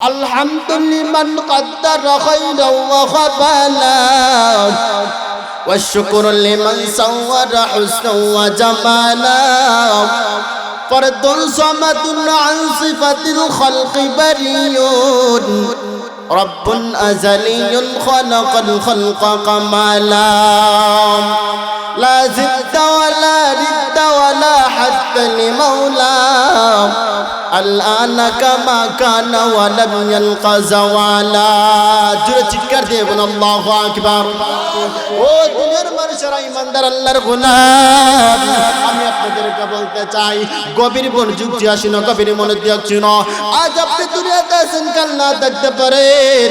الحمد لمن قدر خيرا وخبالا والشكر لمن صور حسنا وجمالا فرد صمد عن صفة الخلق بري رب أزلي خلق الخلق كمالا لا زد ولا رد ولا حد لمولاه الآن كما كان ولم يلق زوالا جرت كردبنا الله أكبر ও দুনিয়ার মানুষেরা ইমানদার আল্লাহর গোলাম আমি আপনাদেরকে বলতে চাই গভীর মনোযোগ দিয়ে আসুন গভীর মনোযোগ দিয়ে আসুন আজ আপনি দুনিয়াতে আছেন কাল না থাকতে পারেন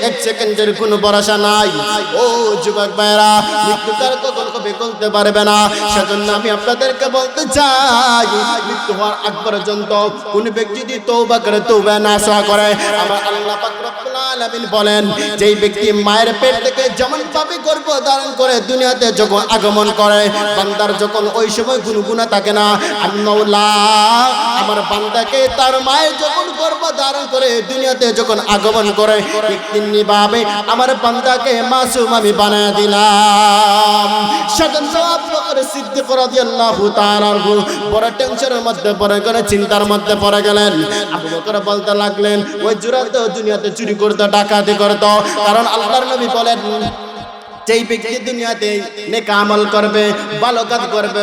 এক সেকেন্ডের কোনো ভরসা নাই ও যুবক ভাইরা মৃত্যু তার কখন কবে বলতে পারবে না সেজন্য আমি আপনাদেরকে বলতে চাই মৃত্যু হওয়ার আগ পর্যন্ত কোন ব্যক্তি যদি তওবা করে তওবা নাসা করে আমার আল্লাহ পাক রব্বুল আলামিন বলেন যেই ব্যক্তি মায়ের পেট থেকে যেমন পাপী গর্ভ ধারণ করে দুনিয়াতে যখন আগমন করে বান্দার যখন ওই সময় কোনো গুনাহ থাকে না আমি মাওলা আমার বান্দাকে তার মায়ের যখন গর্ভ ধারণ করে দুনিয়াতে যখন আগমন করে একদিনই ভাবে আমার বান্দাকে মাসুম আমি বানায় দিলাম সেজন্য আবু বকর সিদ্দিক রাদিয়াল্লাহু তাআলা বড় টেনশনের মধ্যে পড়ে গেলেন চিন্তার মধ্যে পড়ে গেলেন আবু বকর বলতে লাগলেন ওই জুরাতে দুনিয়াতে চুরি করতে ডাকাতি করতে কারণ আল্লাহর নবী বলেন যেই ব্যক্তি দুনিয়াতে নেক আমল করবে ভালো কাজ করবে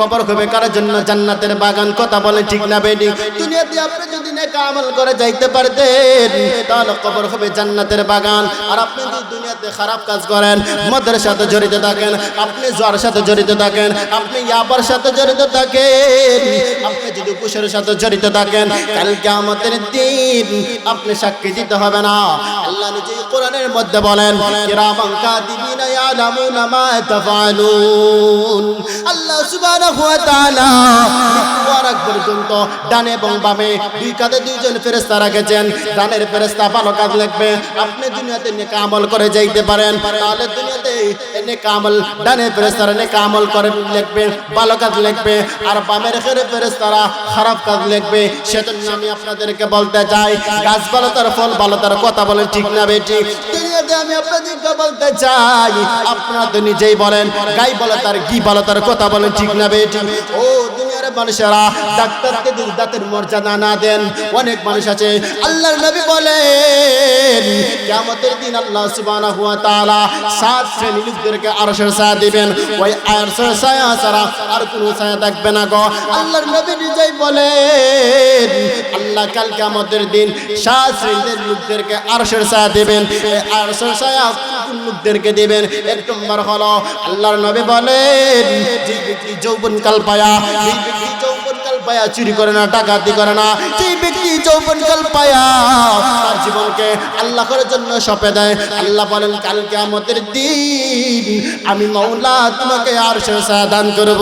কবর হবে কার জন্য জান্নাতের বাগান কথা বলে ঠিক না বেটি দুনিয়াতে আপনি যদি নেক আমল করে যাইতে পারতেন তাহলে কবর হবে জান্নাতের বাগান আর আপনি যদি দুনিয়াতে খারাপ কাজ করেন মদের সাথে জড়িত থাকেন আপনি জুয়ার সাথে জড়িত থাকেন আপনি ইয়াবার সাথে জড়িত থাকেন আপনি যদি কুশের সাথে জড়িত থাকেন কাল কিয়ামতের দিন আপনি সাক্ষী দিতে হবে না আল্লাহ নিজে কোরআনের মধ্যে বলেন কিরামান কাতিবিন يعلمون ما تفعلون আল্লাহ সুবহানাহু ওয়া তাআলা মুবারক পর্যন্ত ডানে এবং বামে দুই কাঁধে দুইজন ফেরেশতা রেখেছেন ডানের ফেরেশতা ভালো কাজ লিখবে আপনি দুনিয়াতে নেক আমল করে যাইতে পারেন তাহলে দুনিয়াতে নেক আমল ডানের ফেরেশতারা নেক আমল করে লিখবে ভালো কাজ লিখবে আর বামের ফেরেশতারা খারাপ কাজ লিখবে সেজন্য আমি আপনাদেরকে বলতে চাই গাছ ভালো তার ফল ভালো তার কথা বলেন ঠিক না বেটি দুনিয়াতে আমি আপনাদেরকে বলতে চাই আপনারা তো নিজেই বলেন গাই বলে তার কি বলে তার কথা বলেন ঠিক না বেটি ও দুনিয়ার মানুষেরা ডাক্তারকে যদি দাঁতের মর্যাদা না দেন অনেক মানুষ আছে আল্লাহর নবী বলেন কিয়ামতের দিন আল্লাহ সুবহানাহু ওয়া তাআলা সাত শ্রেণীর লোকদেরকে আরশের ছায়া দিবেন ওই আরশের ছায়া ছাড়া আর কোনো ছায়া থাকবে না গো আল্লাহর নবী নিজেই বলেন আল্লাহ কাল কিয়ামতের দিন সাত শ্রেণীর লোকদেরকে আরশের ছায়া দিবেন এই আরশের ছায়া কোন লোকদেরকে দিবেন এক নম্বর হলো আল্লাহর নবী বলেন যে ব্যক্তি যৌবনকাল পায়া যে ব্যক্তি যৌবনকাল পায়া চুরি করে না ডাকাতি করে না যে ব্যক্তি যৌবনকাল পায়া তার জীবনকে আল্লাহর জন্য সঁপে দেয় আল্লাহ বলেন কাল কিয়ামতের দিন আমি মাওলা তোমাকে আরশের ছায়া দান করব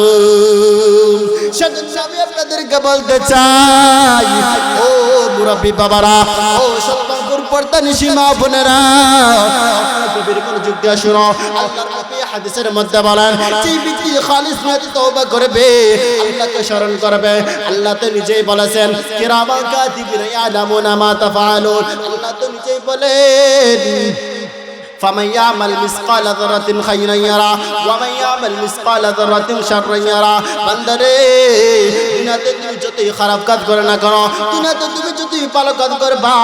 সেজন্য আমি আপনাদেরকে বলতে চাই ও মুরব্বি বাবারা ও সত্তাঙ্কুর পর্দানিশী মা বোনেরা গভীর মনোযোগ দিয়ে শুনো আল্লাহর নবী হাদিসের মধ্যে বলেন যে ব্যক্তি খালিস নিয়তে তওবা করবে আল্লাহকে স্মরণ করবে আল্লাহ তো নিজেই বলেছেন কিরামান কাতিবিন ইয়ালামুনা মা তাফআলুন আল্লাহ তো নিজেই বলেন فمن يعمل مثقال ذرة خيرا يرى ومن يعمل مثقال ذرة شرا يرى বান্দারে দুনিয়াতে তুমি যতই খারাপ কাজ করে না কেন দুনিয়াতে তুমি যদি ভালো কাজ করবা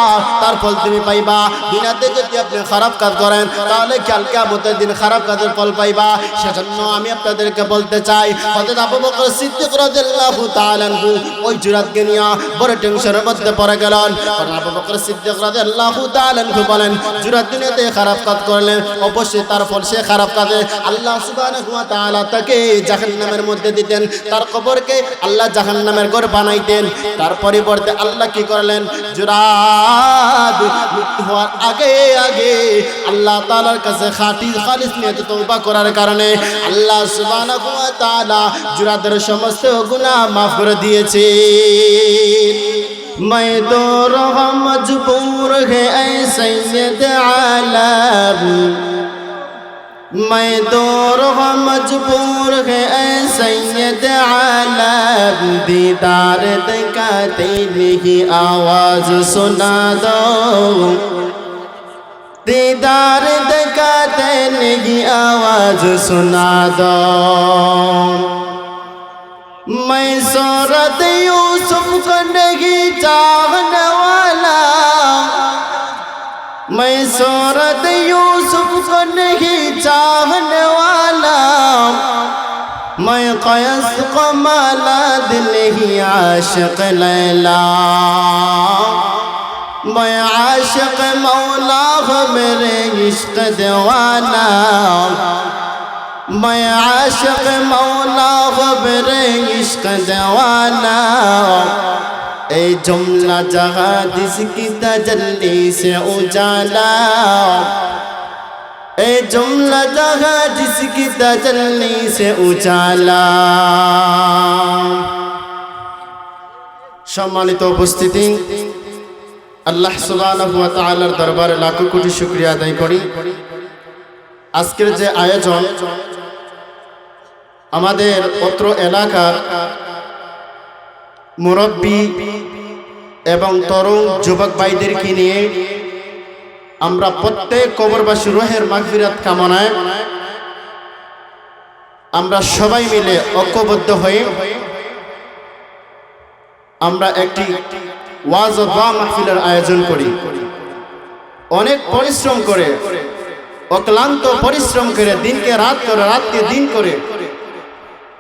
তার ফল তুমি পাইবা দুনিয়াতে যদি আপনি খারাপ কাজ করেন তাহলে কাল কিয়ামতের দিন খারাপ কাজের ফল পাইবা সেজন্য আমি আপনাদেরকে বলতে চাই হযরত আবু বকর সিদ্দিক রাদিয়াল্লাহু তাআলা আনহু ওই জুরাতকে নিয়ে বড় টেনশনের মধ্যে পড়ে গেলেন আবু বকর সিদ্দিক রাদিয়াল্লাহু তাআলা আনহু বলেন জুরাত দুনিয়াতে খারাপ কাজ করলেন অবশ্যই তার ফল সে খারাপ কাজে আল্লাহ সুবহানাহু ওয়া তাআলা তাকে জাহান্নামের মধ্যে দিতেন তার কবরকে আল্লাহ জাহান্নামের ঘর বানাইতেন তার পরিবর্তে আল্লাহ কি করলেন জুরাদ মৃত্যু হওয়ার আগে আগে আল্লাহ তাআলার কাছে খালিস নিয়তে তওবা করার কারণে আল্লাহ সুবহানাহু ওয়া তাআলা জুরাদের সমস্ত গুনাহ মাফ করে দিয়েছেন मैं तो रहा मजबूर है ऐ सैयद आलम मैं दूर हो मजबूर है ऐ सैयद आलम दीदार दिखाते नहीं आवाज सुना दो दीदार दिखाते नहीं आवाज सुना दो मैं सूरत यूसुफ को नहीं चाहने वाला मैं सूरत यूसुफ को नहीं चाहने वाला मैं क़यस को माला दिल ही आशिक़ लैला मैं आशिक़ मौला हो मेरे इश्क़ दीवाना मैं आशिक़ मौला हो मेरे इश्क़ दीवाना ए जुमला जहाँ जिसकी तजल्ली से उजाला ए जुमला जहाँ जिसकी तजल्ली से उजाला सम्मानित उपस्थिति আল্লাহ সুবহানাহু ওয়া তাআলার দরবারে লাখ কোটি শুকরিয়া আদায় করি আজকের যে আয়োজন আমাদের অত্র এলাকার মুরব্বী এবং তরুণ যুবক ভাইদেরকে নিয়ে আমরা প্রত্যেক কবরবাসী রুহের মাগফিরাত কামনায় আমরা সবাই মিলে ঐক্যবদ্ধ হয়ে আমরা একটি ওয়াজ ও দোয়া মাহফিলের আয়োজন করি অনেক পরিশ্রম করে অক্লান্ত পরিশ্রম করে দিনকে রাত করে রাতকে দিন করে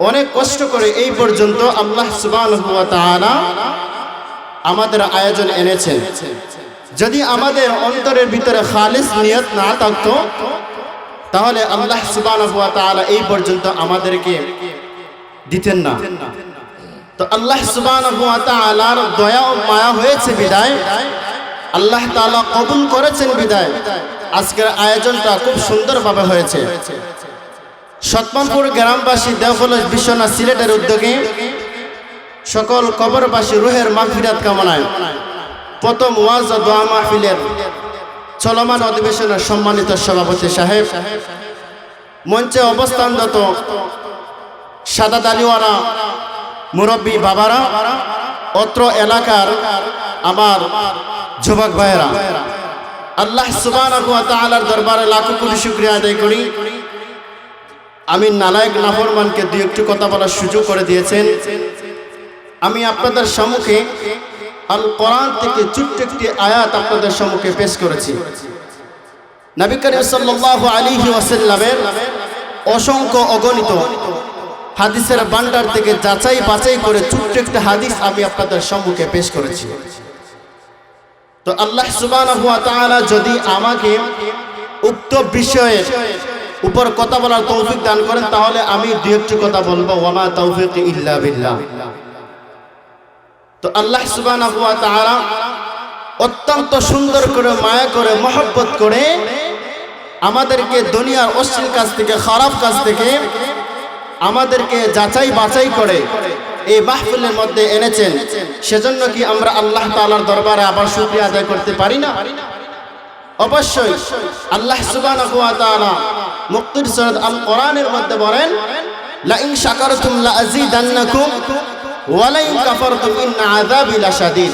অনেক কষ্ট করে এই পর্যন্ত আল্লাহ সুবহানাহু ওয়া তাআলা আমাদের আয়োজন এনেছেন যদি আমাদের অন্তরের ভিতরে খালিস নিয়ত না থাকতো তাহলে আল্লাহ সুবহানাহু ওয়া তাআলা এই পর্যন্ত আমাদেরকে দিতেন না তো আল্লাহ সুবহানাহু ওয়া তাআলার দয়া ও মায়া হয়েছে বিদায় আল্লাহ তাআলা কবুল করেছেন বিদায় আজকের আয়োজনটা খুব সুন্দরভাবে হয়েছে সতমপুর গ্রামবাসী দেওফলস বিশ্বনাথ সিলেটের উদ্যোগে সকল কবরবাসী রুহের মাগফিরাত কামনায় প্রথম ওয়াজ ও দোয়া মাহফিলের চলমান অধিবেশনের সম্মানিত সভাপতি সাহেব মঞ্চে অবস্থানরত সাদা দালিওয়ালা মুরব্বী বাবারা অত্র এলাকার আমার যুবক ভাইয়েরা আল্লাহ সুবহানাহু ওয়া তাআলার দরবারে লাখ কোটি শুকরিয়া আদায় করি আমি নালায়েক নাফরমানকে দুই একটু কথা বলার সুযোগ করে দিয়েছেন আমি আপনাদের সম্মুখে আল কোরআন থেকে ছোট্ট একটি আয়াত আপনাদের সম্মুখে পেশ করেছি নবী করিম সাল্লাল্লাহু আলাইহি ওয়াসাল্লামের অসংখ্য অগণিত হাদিসের ভান্ডার থেকে যাচাই বাছাই করে ছোট্ট একটা হাদিস আমি আপনাদের সম্মুখে পেশ করেছি তো আল্লাহ সুবহানাহু ওয়া তাআলা যদি আমাকে উক্ত বিষয়ে উপর কথা বলার তৌফিক দান করেন তাহলে আমি দুই একটি কথা বলবো ওয়া মা তাওফীকি ইল্লা বিল্লাহ তো আল্লাহ সুবহানাহু ওয়া তাআলা অত্যন্ত সুন্দর করে মায়া করে মহব্বত করে আমাদেরকে দুনিয়ার অশ্লীল কাজ থেকে খারাপ কাজ থেকে আমাদেরকে যাচাই বাছাই করে এই মাহফিলের মধ্যে এনেছেন সেজন্য কি আমরা আল্লাহ তাআলার দরবারে আবার শুকরিয়া আদায় করতে পারি না অবশ্যই আল্লাহ সুবহানাহু ওয়া তাআলা মুক্তির সূরা আল কোরআনের মধ্যে বলেন লা ইন শাকারতুম লা আযীদান্নাকুম ওয়া লা ইন কাফারতুম ইন্না আযাবি লাশাদীদ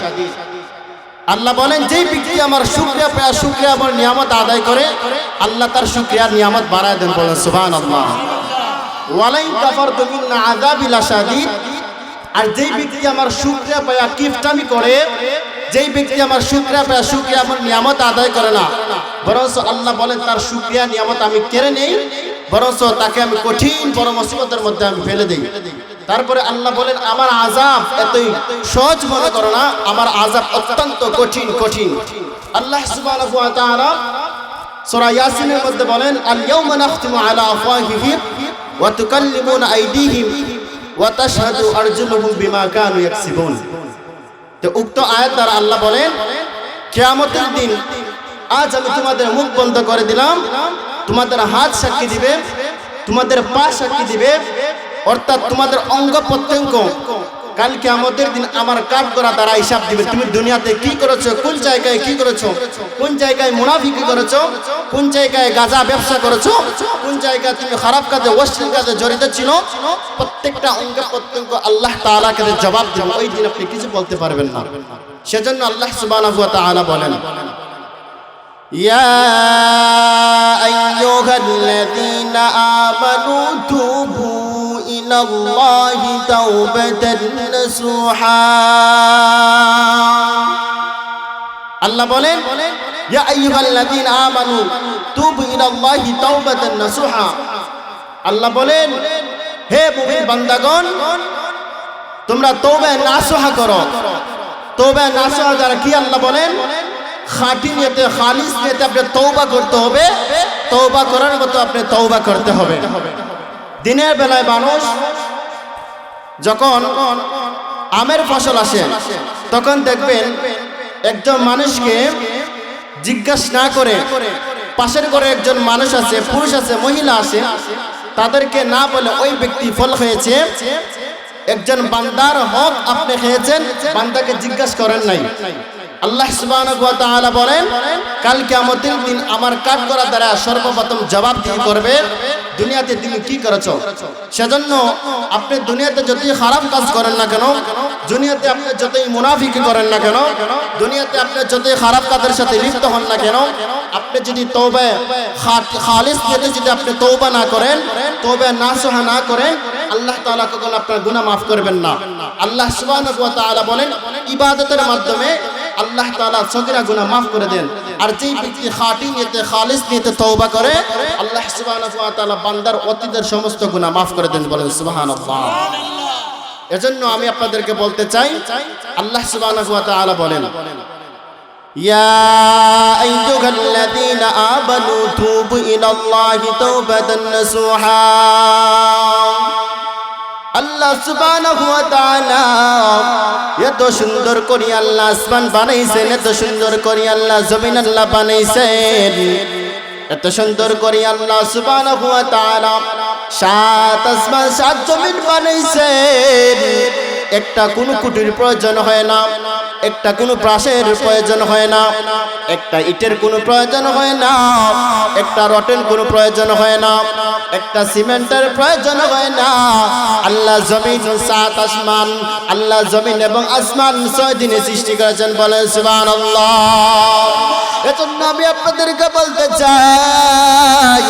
আল্লাহ বলেন যে ব্যক্তি আমার শুকরিয়া পায় শুকরিয়া আমার নিয়ামত আদায় করে আল্লাহ তার শুকরিয়ার নিয়ামত বাড়ায় দেন বলেন সুবহানাল্লাহ ওয়া লা ইন কাফারতুম ইন্না আযাবি লাশাদীদ আর যেই ব্যক্তি আমার শুকরিয়া পায় কিফটামি করে যেই ব্যক্তি আমার শুকরিয়া পায় শুকরিয়া আমার নিয়ামত আদায় করে না বরং আল্লাহ বলেন তার শুকরিয়া নিয়ামত আমি কেড়ে নেই বরং তাকে আমি কঠিন বড় মুসিবতের মধ্যে আমি ফেলে দেই তারপরে আল্লাহ বলেন আমার আযাব এতই সহজ মনে করো না আমার আযাব অত্যন্ত কঠিন কঠিন আল্লাহ সুবহানাহু ওয়া তাআলা সূরা ইয়াসিনের মধ্যে বলেন আল ইয়াওমা নাখতিমু আলা আফওয়াহিহিম ওয়া তুকাল্লিমুনা আইদিহিম ওয়া তাশহাদু আরজুলুহুম বিমা কানু ইয়াকসিবুন তো উক্ত আয়াত দ্বারা আল্লাহ বলেন কিয়ামতের দিন আজ আমি তোমাদের মুখ বন্ধ করে দিলাম তোমাদের হাত সাক্ষী দিবে তোমাদের পা সাক্ষী দিবে অর্থাৎ তোমাদের অঙ্গ প্রত্যঙ্গ কাল কিয়ামতের দিন আমার কাঠ করা দ্বারা হিসাব দিবে তুমি দুনিয়াতে কি করেছো, কোন জায়গায় কি করেছো, কোন জায়গায় মুনাফিকি করেছো, কোন জায়গায় গাঁজা ব্যবসা করেছো, কোন জায়গায় তুমি খারাপ কাজে অশ্লীল কাজে জড়িত ছিল, প্রত্যেকটা অঙ্গ প্রত্যঙ্গ আল্লাহ তাআলাকে জবাব দেবে। ওই দিন আপনি কিছু বলতে পারবেন না। সেজন্য আল্লাহ সুবহানাহু ওয়া তাআলা বলেন, ইয়া আইয়ুহাল্লাযীনা আমানু তুবু ইলাল্লাহি তাওবাতান নাসুহা। আল্লাহ বলেন, ইয়া আইয়ুহাল্লাযীনা আমানু তুবু ইলাল্লাহি তাওবাতান নাসুহা। আল্লাহ বলেন, হে মুমিন বান্দাগণ, তোমরা তওবা নাসুহা করো। তওবা নাসুহা যারা কি আল্লাহ বলেন, খাঁটি নিয়তে খালিস নিয়তে আপনি তওবা করতে হবে। তওবা করার মতো আপনি তওবা করতে হবে। দিনের বেলায় মানুষ যখন আমের ফসল আসে তখন দেখবেন একজন মানুষকে জিজ্ঞাসা না করে পাশের ঘরে একজন মানুষ আছে, পুরুষ আছে, মহিলা আছে, তাদেরকে না বলে ওই ব্যক্তি ফল খেয়েছে, একজন বান্দার হক আপনি খেয়েছেন, বান্দাকে জিজ্ঞাসা করেন নাই। আল্লাহ সুবহানাহু ওয়া তাআলা বলেন, কাল কিয়ামতের দিন আমার কাঠ করা দ্বারা সর্বপ্রথম জবাব দিয়ে করবে দুনিয়াতে তুমি কি করেছো। সেজন্য আপনি দুনিয়াতে যতই খারাপ কাজ করেন না কেন, দুনিয়াতে আপনি যতই মুনাফিকি করেন না কেন, দুনিয়াতে আপনি যতই খারাপ কাজের সাথে লিপ্ত হন না কেন, আপনি যদি তওবা খালিস নিয়তে যদি আপনি তওবা না করেন, তওবা নাসুহা না করেন, আল্লাহ তাআলা কখনো আপনার গুনাহ মাফ করবেন না। আল্লাহ সুবহানাহু ওয়া তাআলা বলেন, ইবাদতের মাধ্যমে আল্লাহ তাআলা সগীরা গুনাহ মাফ করে দেন। আর যেই ব্যক্তি খাঁটি নিয়তে খালিস নিয়তে তওবা করে, আল্লাহ সুবহানাহু ওয়া তাআলা বান্দার অতীতের সমস্ত গুনাহ মাফ করে দেন। বলেন সুবহানাল্লাহ। এজন্য আমি আপনাদেরকে বলতে চাই, আল্লাহ সুবহানাহু ওয়া তাআলা বলেন, ইয়া আইয়ুহাল্লাযীনা আমানু তুবু ইলাল্লাহি তাওবাতান নাসুহা। আল্লাহ সুবহানাহু ওয়া তাআলা এত সুন্দর করে আল্লাহ আসমান বানাইছেন, এত সুন্দর করে আল্লাহ জমিন আল্লাহ বানাইছেন, এত সুন্দর করে আল্লাহ সুবহানাহু ওয়া তাআলা সাত আসমান সাত জমিন বানাইছেন। একটা কোনো কুটির প্রয়োজন হয় না, একটা কোনো প্রাসাদের প্রয়োজন হয় না, একটা ইটের কোনো প্রয়োজন হয় না, একটা রটের কোনো প্রয়োজন হয় না, একটা সিমেন্টের প্রয়োজন হয় না। আল্লাহ জমিন সাত আসমান, আল্লাহ জমিন এবং আসমান 6 দিনে সৃষ্টি করেছেন। বলেন সুবহানাল্লাহ। এজন্য আমি আপনাদেরকে বলতে চাই,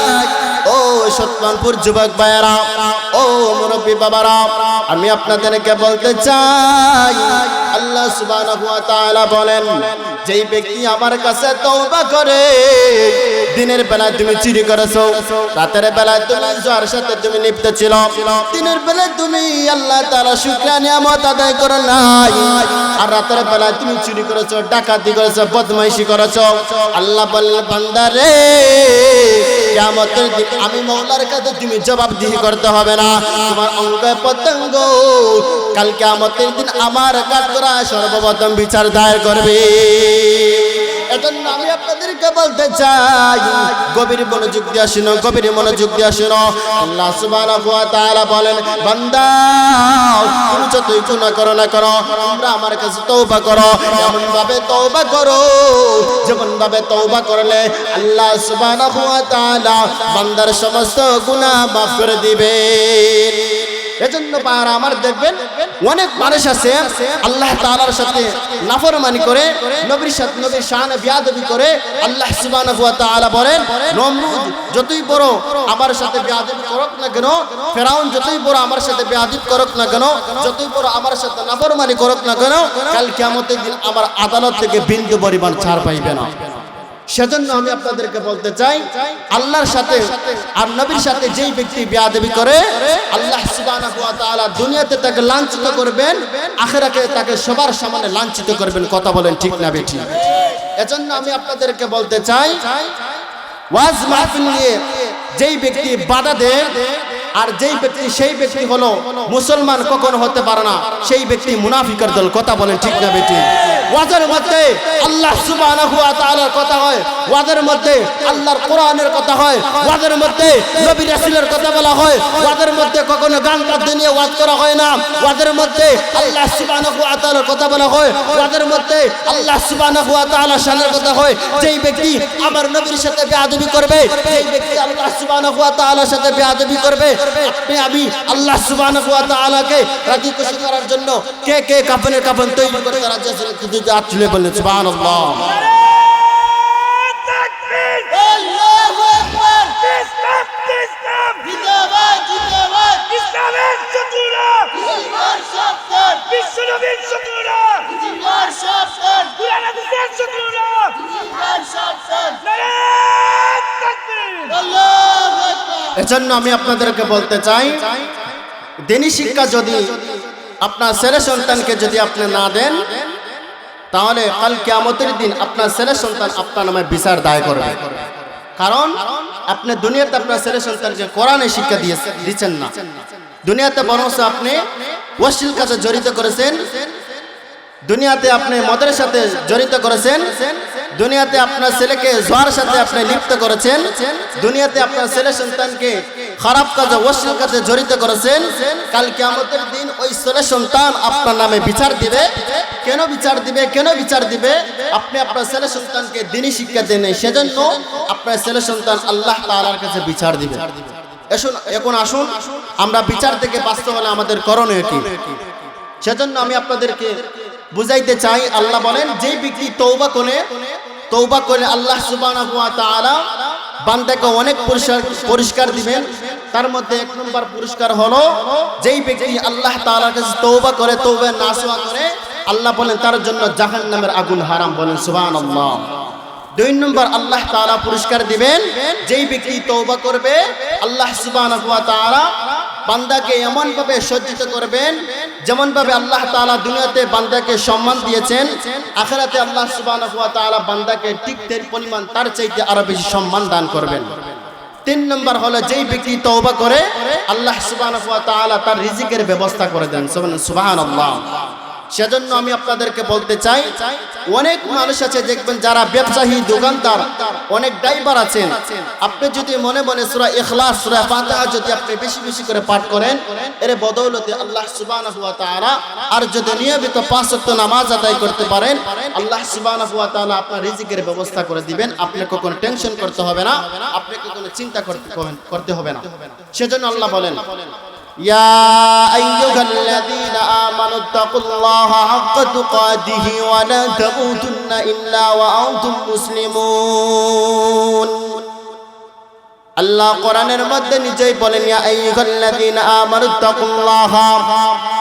ও সতমানপুর যুবক ভাইয়েরা, ও মুরব্বী বাবারা, আমি আপনাদেরকে বলতে চাই, আল্লাহ সুবহানাহু ওয়া তাআলা বলেন, যেই ব্যক্তি আমার কাছে তওবা করে, দিনের বেলায় তুমি চুরি করেছো, রাতের বেলায় তুমি জুয়ার সাথে তুমি লিপ্ত ছিল, দিনের বেলায় তুমি আল্লাহ তাআলা শুকরিয়া নিয়ামত আদায় করো নাই, আর রাতের বেলায় তুমি চুরি করেছো, ডাকাতি করেছো, বদমাইশি করেছো, আল্লাহ বলেন, বান্দা রে, কিয়ামতের দিন আমি মওলার কাছে তুমি জবাবদিহি করতে হবে না। তোমার অঙ্গ প্রত্যঙ্গ কাল কিয়ামতের দিন আমার কাঠ করা সর্বপ্রথম বিচার দায়ের করবে। এজন্য আমি আপনাদেরকে বলতে চাই, গভীর মনোযোগ দিয়ে শুনো, গভীর মনোযোগ দিয়ে শুনো। আল্লাহ সুবহানাহু ওয়া তাআলা বলেন, বান্দা তুমি যতই গুনাহ করো না কেন, তোমরা আমার কাছে তওবা করো। এমন ভাবে তওবা করো যেমন ভাবে তওবা করলে আল্লাহ সুবহানাহু ওয়া তাআলা বান্দার সমস্ত গুনাহ মাফ করে দিবেন। এজন্য পারা আমার দেখবেন অনেক মানুষ আছে আল্লাহ তাআলার সাথে নাফরমানি করে, নবীর সাথে নবীর শানে বিয়াদবি করে। আল্লাহ সুবহানাহু ওয়া তাআলা বলেন, নমরুদ যতই বড় আমার সাথে বিয়াদবি করুক না কেন, ফেরাউন যতই বড় আমার সাথে বিয়াদবি করুক না কেন, যতই বড় আমার সাথে নাফরমানি করুক না কেন, কাল কিয়ামতের দিন আমার আদালত থেকে বিন্দু পরিমাণ ছাড় পাইবে না। সেজন্য আমি আপনাদেরকে বলতে চাই, আল্লাহর সাথে আর নবীর সাথে যেই ব্যক্তি বিয়াদবি করে, আল্লাহ সুবহানাহু ওয়া তাআলা দুনিয়াতে তাকে লাঞ্ছিত করবেন, আখিরাতে তাকে সবার সামনে লাঞ্ছিত করবেন। কথা বলেন ঠিক না বেঠিক? এজন্য আমি আপনাদেরকে বলতে চাই, ওয়াজ মাহফিল নিয়ে যেই ব্যক্তি বাধা দেয় আর যেই ব্যক্তি সেই ব্যক্তি হলো মুসলমান কখনো হতে পারে না, সেই ব্যক্তি মুনাফিকের দল। কথা বলেন ঠিক না বেঠিক? ওয়াজের মধ্যে আল্লাহ সুবহানাহু ওয়া তাআলার কথা হয়, ওয়াজের মধ্যে আল্লাহর কোরআনের কথা হয়, ওয়াজের মধ্যে নবী রাসূলের কথা বলা হয়, ওয়াজের মধ্যে কখনো গান বাদ্য নিয়ে ওয়াজ করা হয় না, ওয়াজের মধ্যে আল্লাহ সুবহানাহু ওয়া তাআলার কথা বলা হয়, ওয়াজের মধ্যে আল্লাহ সুবহানাহু ওয়া তাআলার শানের কথা হয়। যেই ব্যক্তি আমার নবীর সাথে বেয়াদবি করবে, যেই ব্যক্তি আল্লাহ সুবহানাহু ওয়া তাআলার সাথে বেয়াদবি করবে, আপনি আমি আল্লাহ সুবহানাহু ওয়া তাআলাকে রাজি খুশি করার জন্য কে কে কাফনের কাফন তৈরি করে রাজি আছেন? কিন্তু হাত তুলে বললেন সুবহানাল্লাহ। আল্লাহু আকবার। ইসলাম ইসলাম জিন্দাবাদ জিন্দাবাদ। ইসলামের শত্রুরা জিন্দাবাদ শব্দ। বিশ্বনবীর শত্রুরা জিন্দাবাদ শব্দ। কুরআন হাদিসের শত্রুরা জিন্দাবাদ শব্দ। নারে তাকবীর। আল্লাহু আকবার। এজন্য আমি আপনাদেরকে বলতে চাই, দ্বীনি শিক্ষা যদি আপনার ছেলে সন্তানকে যদি আপনি না দেন, তাহলে কাল কিয়ামতের দিন আপনার ছেলে সন্তান আপনার নামে বিচার দায় করবে। কারণ আপনি দুনিয়াতে আপনার ছেলে সন্তানকে কোরআনের শিক্ষা দিচ্ছেন না, দুনিয়াতে বরং আপনি অশ্লীল কাজে জড়িত করেছেন, দুনিয়াতে আপনি মদের সাথে জড়িত করেছেন, দুনিয়াতে আপনার ছেলেকে জুয়ার সাথে আপনি লিপ্ত করেছেন, দুনিয়াতে আপনার ছেলে সন্তানকে খারাপ কাজে অশ্লীল কাজে জড়িত করেছেন। কাল কিয়ামতের দিন ওই ছেলে সন্তান আপনার নামে বিচার দিবে। কেন বিচার দিবে? কেন বিচার দিবে? আপনি আপনার ছেলে সন্তানকে দ্বীনি শিক্ষা দেন, সেজন্য আপনার ছেলে সন্তান আল্লাহ তাআলার কাছে বিচার দিবে। এখন আসুন আমরা বিচার থেকে বাঁচতে হলে আমাদের করণীয় কি? সেজন্য আমি আপনাদেরকে বুঝাইতে চাই, আল্লাহ বলেন যেই ব্যক্তি তওবা করে আল্লাহ সুবহানাহু ওয়া তাআলা বান্দাকে অনেক পুরস্কার দিবেন। তার মধ্যে এক নম্বর পুরস্কার হলো যেই ব্যক্তি আল্লাহ তাআলার কাছে তওবা করে, তওবা নাসুহা করে, আল্লাহ বলেন তার জন্য জাহান্নামের আগুন হারাম। বলেন সুবহানাল্লাহ। দুই নম্বর আল্লাহ তাআলা পুরস্কার দিবেন যেই ব্যক্তি তওবা করবে, আল্লাহ সুবহানাহু ওয়া তাআলা বান্দাকে এমন ভাবে সজ্জিত করবেন যেমন ভাবে আল্লাহ তাআলা দুনিয়াতে বান্দাকে সম্মান দিয়েছেন, আখিরাতে আল্লাহ সুবহানাহু ওয়া তাআলা বান্দাকে ঠিক তের পরিমাণ তার চাইতে আরো বেশি সম্মান দান করবেন। তিন নম্বর হলো যেই ব্যক্তি তওবা করে আল্লাহ সুবহানাহু ওয়া তাআলা তার রিজিকের ব্যবস্থা করে দেন। সুবহানাল্লাহ। সেজন্য আমি আপনাদেরকে বলতে চাই, অনেক মানুষ আছে দেখবেন যারা ব্যবসায়ী দোকানদার, অনেক ড্রাইভার আছেন, আপনি যদি মনে মনে সূরা ইখলাস সূরা ফাতিহা যদি আপনি বেশি বেশি করে পাঠ করেন, এর বদৌলতে আল্লাহ সুবহানাহু ওয়া তাআলা আর যদি নিয়মিত 5 ওয়াক্ত নামাজ আদায় করতে পারেন, আল্লাহ সুবহানাহু ওয়া তাআলা আপনার রিজিকের ব্যবস্থা করে দিবেন। আপনাকে কোনো টেনশন করতে হবে না, আপনাকে কোনো চিন্তা করতে হবে না। সেজন্য আল্লাহ বলেন, يا أيها الذين آمنوا اتقوا الله حق تقاته ولا تموتن إلا وأنتم مسلمون। আল্লাহ কোরআনের মধ্যে নিজেই বলেন, ইয়া আইয়ুহাল্লাযীনা আমানু তাকুল্লাহ।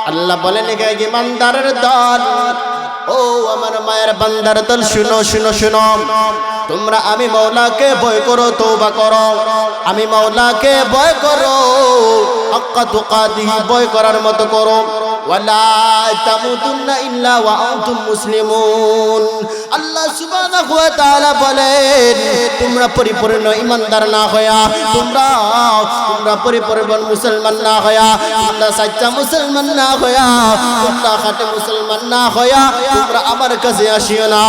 আল্লাহ বলেন, হে ঈমানদারের দল, ও আমার মায়ের বান্দার দল, শুনো শুনো শুনো, তোমরা আমি মাওলাকে ভয় করো, তওবা করো, আমি মাওলাকে ভয় করো, হাক্কা তুকাতিহি ভয় করার মতো করো, ওয়ালা তামুতুন্না ইল্লা ওয়া আনতুম মুসলিমুন। আল্লাহ সুবহানাহু ওয়া তাআলা বলেন, তোমরা পরিপূর্ণ ঈমানদার না হয়া, তোমরা পরিপূর্ণ মুসলমান না হয়া, তোমরা সচ্চা মুসলমান না হয়া, তোমরা খাঁটি মুসলমান না হয়া তোমরা আমার কাছে আসিও না।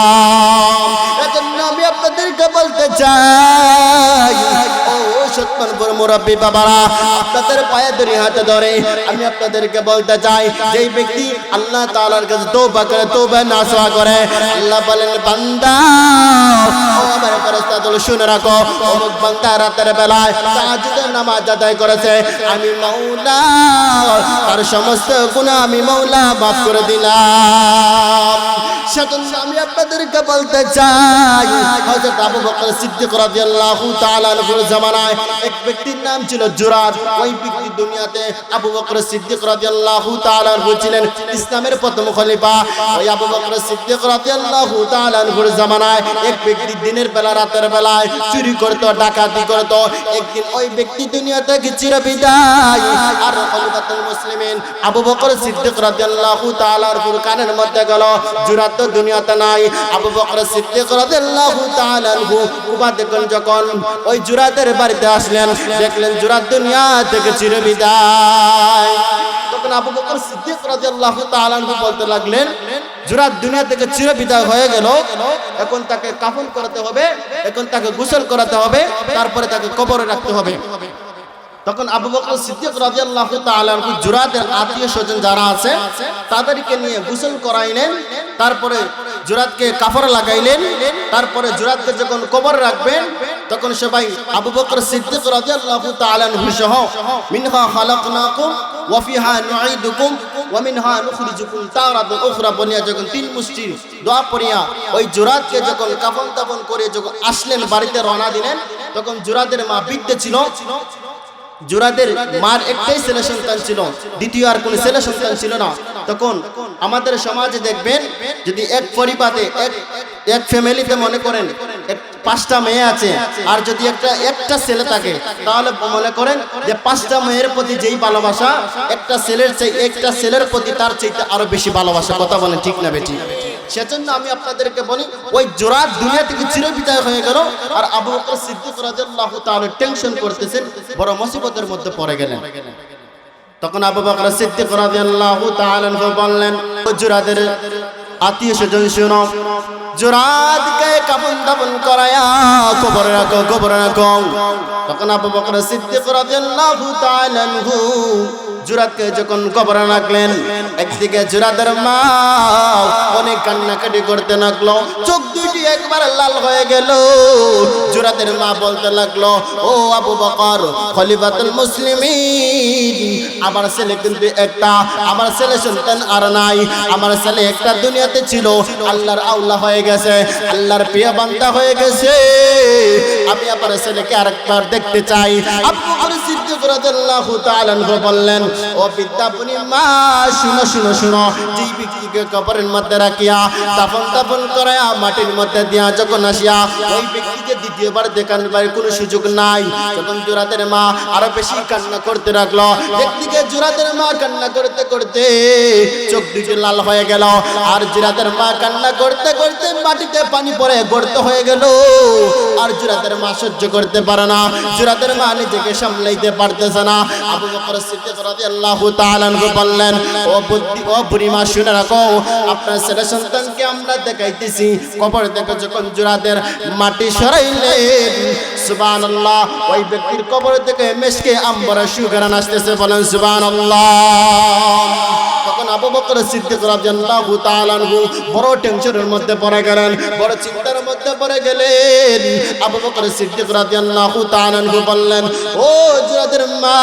এজন্য আমি আপনাদেরকে বলতে চাই, ও সত্যনপুর মুরব্বী বাবারা, আপনাদের পায়ে ধরে হাতে ধরে আমি আপনাদেরকে বলতে চাই, যেই ব্যক্তি আল্লাহ তাআলার কাছে তওবা করে, তওবা নাসুহা করে, আল্লাহ বলেন, বান্দা ও আমার ফেরেশতাদল শুনে রাখো, অমুক বান্দা রাতের বেলায় তাহাজ্জুদের নামাজ আদায় করেছে, আমি মাওলা তার সমস্ত গুনাহ আমি মাওলা মাফ করে দিলাম। সেজন্য আমি আপনাদেরকে বলতে চাই, হযরত আবু বকর সিদ্দিক রাদিয়াল্লাহু তাআলা আনহুর জামানায় এক ব্যক্তির নাম ছিল জুরাদ। ওই ব্যক্তি দুনিয়াতে আবু বকর সিদ্দিক রাদিয়াল্লাহু তাআলা আনহু ছিলেন ইসলামের প্রথম খলিফা। ওই আবু বকর সিদ্দিক রাদিয়াল্লাহু তাআলা আনহুর জামানায় এক ব্যক্তি দিনের বেলা রাতের বেলায় চুরি করত, ডাকাতি করত। একদিন ওই ব্যক্তি দুনিয়া থেকে চিরবিদায়, আর খলিফাতুল মুসলিমিন আবু বকর সিদ্দিক রাদিয়াল্লাহু তাআলা আনহুর কানের মধ্যে গেল, জুরাদ তো দুনিয়াতে নাই। আবু বকর সিদ্দিক রাদিয়াল্লাহু তাআলা আনহু কুবা থেকে যখন ওই জুরাদের বাড়িতে আসলেন, দেখলেন জুরাদ দুনিয়া থেকে চিরবিদায়। তখন আবু বকর সিদ্দিক রাদিয়াল্লাহু তাআলা আনহু বলতে লাগলেন, জুরাত দুনিয়া থেকে চিরবিদায় হয়ে গেল, এখন তাকে কাফন করাতে হবে, এখন তাকে গোসল করাতে হবে, তারপরে তাকে কবরে রাখতে হবে। তখন আবু বকর সিদ্দিক রাদিয়াল্লাহু তাআলা আনহু জুরাতের আত্মীয় স্বজন যারা আছে তাদেরকে নিয়ে গোসল করাইলেন, তারপরে জুরাতকে কাফর লাগাইলেন, তারপরে জুরাতকে যখন কবরে রাখবেন তখন সবাই আবু বকর সিদ্দিক রাদিয়াল্লাহু তাআলা আনহু সহ মিনহা খালাকনাকুম ওয়া ফিহা নুঈদুকুম ওয়া মিনহা নুখরিজুকুম তারাতান উখরা বনিয়া যখন তিন মুষ্টি দোয়া পড়িয়া ওই জুরাতকে যখন কাফন দাফন করে যখন আসলেন বাড়িতে রওনা দিলেন, তখন জুরাতের মা বৃদ্ধ ছিল। জুরাদের মার একটাই ছেলে সন্তান ছিল, দ্বিতীয় আর কোনো ছেলে সন্তান ছিল না। তখন আমাদের সমাজে দেখবেন যদি এক পরিবারে এক ফ্যামিলিতে মনে করেন 5টা মেয়ে আছে আর যদি একটা ছেলে থাকে, তাহলে মনে করেন যে 5টা মেয়ের প্রতি যেই ভালোবাসা একটা ছেলের প্রতি তার চাইতে আরো বেশি ভালোবাসা। কথা বলেন ঠিক না বেটি? সেজন্য আমি আপনাদেরকে বলি, ওই জুরাত দুনিয়া থেকে চিরবিদায় হয়ে গেল, আর আবু বকর সিদ্দিক রাদিয়াল্লাহু তাআলা টেনশন করতেছেন, বড় মুসিবতের মধ্যে পড়ে গেলেন। তখন আবু বকর সিদ্দিক রাদিয়াল্লাহু তাআলা বললেন, জুরাতের আত্মীয় স্বজন শুনো, জুরাতকে কাফন দাফন করায়া কবরে রাখো, কবরে রাখো। তখন আবু বকর সিদ্দিক রাদিয়াল্লাহু তাআলা আনহু জুরাতকে যখন কবরে রাখলেন, একদিকে জুরাতের মা অনেক কান্নাকাটি করতে লাগলো, চোখ দুটি একবার লাল হয়ে গেল। জুরাতের মা বলতে লাগলো, ও আবু বকর খলিফাতুল মুসলিমিন, আমার ছেলে কিন্তু একটা, আমার ছেলে সন্তান আর নাই, আমার ছেলে একটা দুনিয়াতে ছিল, আল্লাহর আওলা হয়ে গেছে, আল্লাহর প্রিয় বান্দা হয়ে গেছে, আমি আমার ছেলেকে আরেকবার দেখতে চাই। আবু বকর সিদ্দিক রাদিয়াল্লাহু তাআলা আনহু বললেন, ও বিদ্যাপনি মা, শুনো শুনো শুনো, যেই ব্যক্তিকে কবরের মধ্যে রাখিয়া দাফন করায়া মাটির মধ্যে দিয়া যখন আসিয়া ওই ব্যক্তিকে দ্বিতীয়বার দেখানোর কোনো সুযোগ নাই। যখন জুরাতের মা আরো বেশি কান্না করতে লাগলো, একদিকে জুরাতের মা কান্না করতে করতে চোখ দুটি লাল হয়ে গেল, আর জুরাতের মা কান্না করতে করতে মাটিতে পানি পড়ে গর্ত হয়ে গেল, আর জুরাতের মা সহ্য করতে পারে না, জুরাতের মা নিজেকে সামলাইতে পারতেছে না। আবু বকর সিদ্দিক রাদিয়াল্লাহু তাআলা আনহু বললেন, ও বুড়িমা শুনে রাখো, আপনার ছেলে সন্তানকে আমরা দেখাইতেছি। কবর থেকে যখন জুরাতের মাটি সরাইলেন, সুবহানাল্লাহ, ওই ব্যক্তির কবর থেকে মেশকে আম্বরের সুগন্ধ আসতেছে, বলেন সুবহানাল্লাহ। তখন আবু বকর সিদ্দিক রাদিয়াল্লাহু তাআলা আনহু বড় টেনশনের মধ্যে পড়ে গেলেন, বড় চিন্তার মধ্যে পড়ে গেলেন। আবু বকর সিদ্দিক রাদিয়াল্লাহু তাআলা আনহু বললেন, ও জুরাতের মা,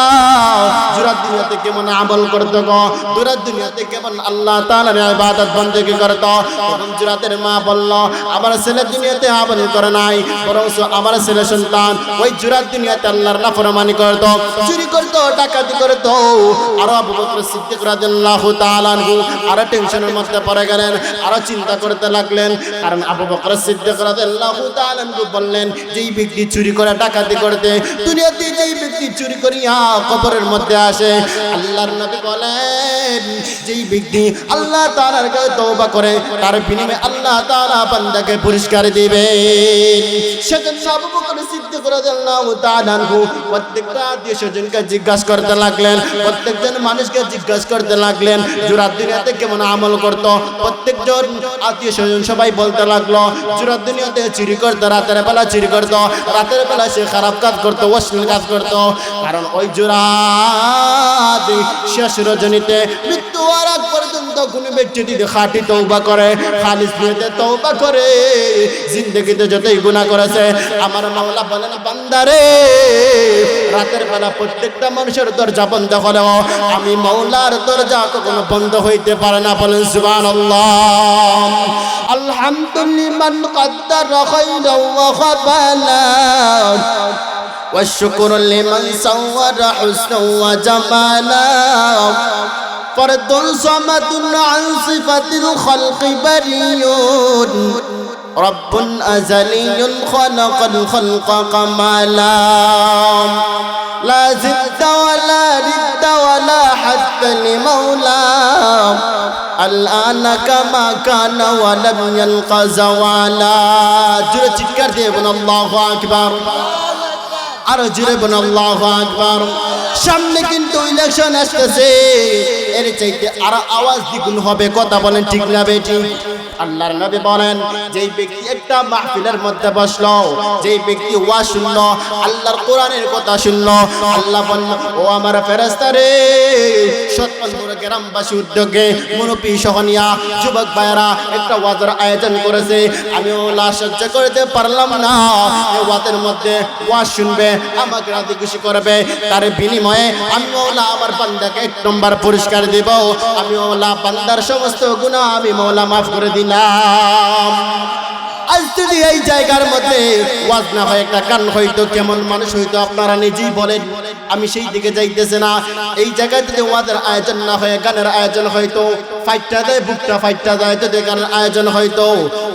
জুরাত দুনিয়াতে কেমন আমল করতো গো, জুরাত দুনিয়াতে কেমন আল্লাহ তাআলার ইবাদত বন্দেগী করতো। তখন জুরাতের মা বলল, আমার ছেলে দুনিয়াতে আমল করে নাই, বরং আমার ছেলে সন্তান ওই জুরাত দুনিয়াতে আল্লাহর নাফরমানি করতো, চুরি করতো, ডাকাতি করতো। আর আবু বকর সিদ্দিক রাদিয়াল্লাহু তাআলা আনহু আরো টেনশনের মধ্যে পড়ে গেলেন, আরো চিন্তা করতে লাগলেন। কারণ আবু বকর সিদ্দিক রাদিয়াল্লাহু তাআলা আনহু বললেন, যেই ব্যক্তি চুরি করে ডাকাতি করতে দুনিয়াতে, যেই ব্যক্তি চুরি করিয়া কবরের মধ্যে আসে, আল্লাহর নবী বলেন, যেই ব্যক্তি আল্লাহ তাআলার কাছে তওবা করে তার বিনিময়ে আল্লাহ তাআলা বান্দাকে পুরস্কার দিবেন। সেজন্য আবু বকর সিদ্দিক রাদিয়াল্লাহু তাআলা আনহু প্রত্যেকটা আত্মীয় স্বজনকে জিজ্ঞাসা করতে লাগলেন, প্রত্যেকজন মানুষকে জিজ্ঞাসা করতে লাগলেন জুরাত দুনিয়াতে কেমন আমল করত। প্রত্যেকজন আত্মীয় স্বজন সবাই বলতে লাগলো, জুরাত দুনিয়াতে চুরি করতো, রাতের বেলা চুরি করতো, রাতের বেলা সে খারাপ কাজ করতো, অশ্লীল কাজ করতো। কারণ ওই জুরাত শেষ রজনীতে মৃত্যু হওয়ার আগ পর্যন্ত কোন ব্যক্তি যদি খাঁটি তওবা করে, খালিস নিয়তে তওবা করে, জিন্দেগিতে যতই গুনাহ করেছে, আমার মাওলা বলেন, বান্দারে রাতের বেলা প্রত্যেকটা মানুষের দরজা বন্ধ হলেও আমি মাওলার দরজা কখনো বন্ধ হইতে পারে না, বলেন সুবহানাল্লাহ। আলহামদুলিল্লাহ কদ্দার খায়রা ওয়া খাবালা والشكر لمن صور حسنا وجمالا فرد صمد عن صفة الخلق بريء رب أزلي خلق الخلق كمالا لا زد ولا رد ولا حد لمولى الآن كما كان ولم يلق زوالا جرى চিৎকার দিয়ে বলুন আল্লাহু আকবার, আরো জোরে বলুন আল্লাহু আকবার। সামনে কিন্তু ইলেকশন আসতেছে, এর চাইতে আরো আওয়াজ দ্বিগুণ হবে। কথা বলেন ঠিক না বেটি? আল্লাহর নবী বলেন, যেই ব্যক্তি একটা মাহফিলের মধ্যে বসলো, যেই ব্যক্তি ওয়াজ শুনলো, আল্লাহর কোরআনের কথা শুনলো, আল্লাহ বলল, ও আমার ফেরেশতা রে, সৎপন্থর গ্রামবাসী উদ্যোগে মুরব্বী সহনিয়া যুবক ভাইয়েরা একটা ওয়াজের আয়োজন করেছে, আমি ওলা সহ্য করতে পারলাম না। এই ওয়াজের মধ্যে ওয়াজ শুনবে, আমাকে রাজি খুশি করবে, তার বিনিময়ে আমি মওলা আমার বান্দাকে 1 নম্বর পুরস্কার দেব। আমি মওলা বান্দার সমস্ত গুনাহ আমি মওলা মাফ করে দিলাম। আজ যদি এই জায়গার মধ্যে ওয়াজ না হয়, একটা গান হইতো, কেমন মানুষ হইতো আপনারা নিজেই বলেন। আমি সেই দিকে যাইতেছে না। এই জায়গায় যদি ওয়াজের আয়োজন না হয়, গানের আয়োজন হইতো, ফাইটটা যায়, বুকটা ফাইটটা যায়, যদি গানের আয়োজন হইতো,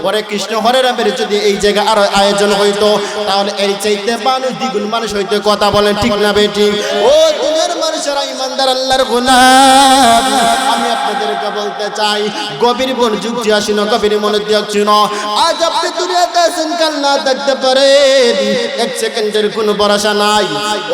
হরে কৃষ্ণ হরে রামের যদি এই জায়গায় আরো আয়োজন হইতো, তাহলে এই চাইতে মানুষ দ্বিগুণ মানুষ হইতো। কথা বলেন ঠিক না বেটি? ও দুনিয়ার মানুষেরা, ইমানদার আল্লাহর গোলাম, আমি আপনাদেরকে বলতে চাই, গভীর মনোযোগ দিয়ে শুনো, গভীর মনোযোগ শুনো। আজ আপনি দুনিয়াতে আছেন, কাল না থাকতে পারেন, 1 সেকেন্ডের কোনো ভরসা নাই।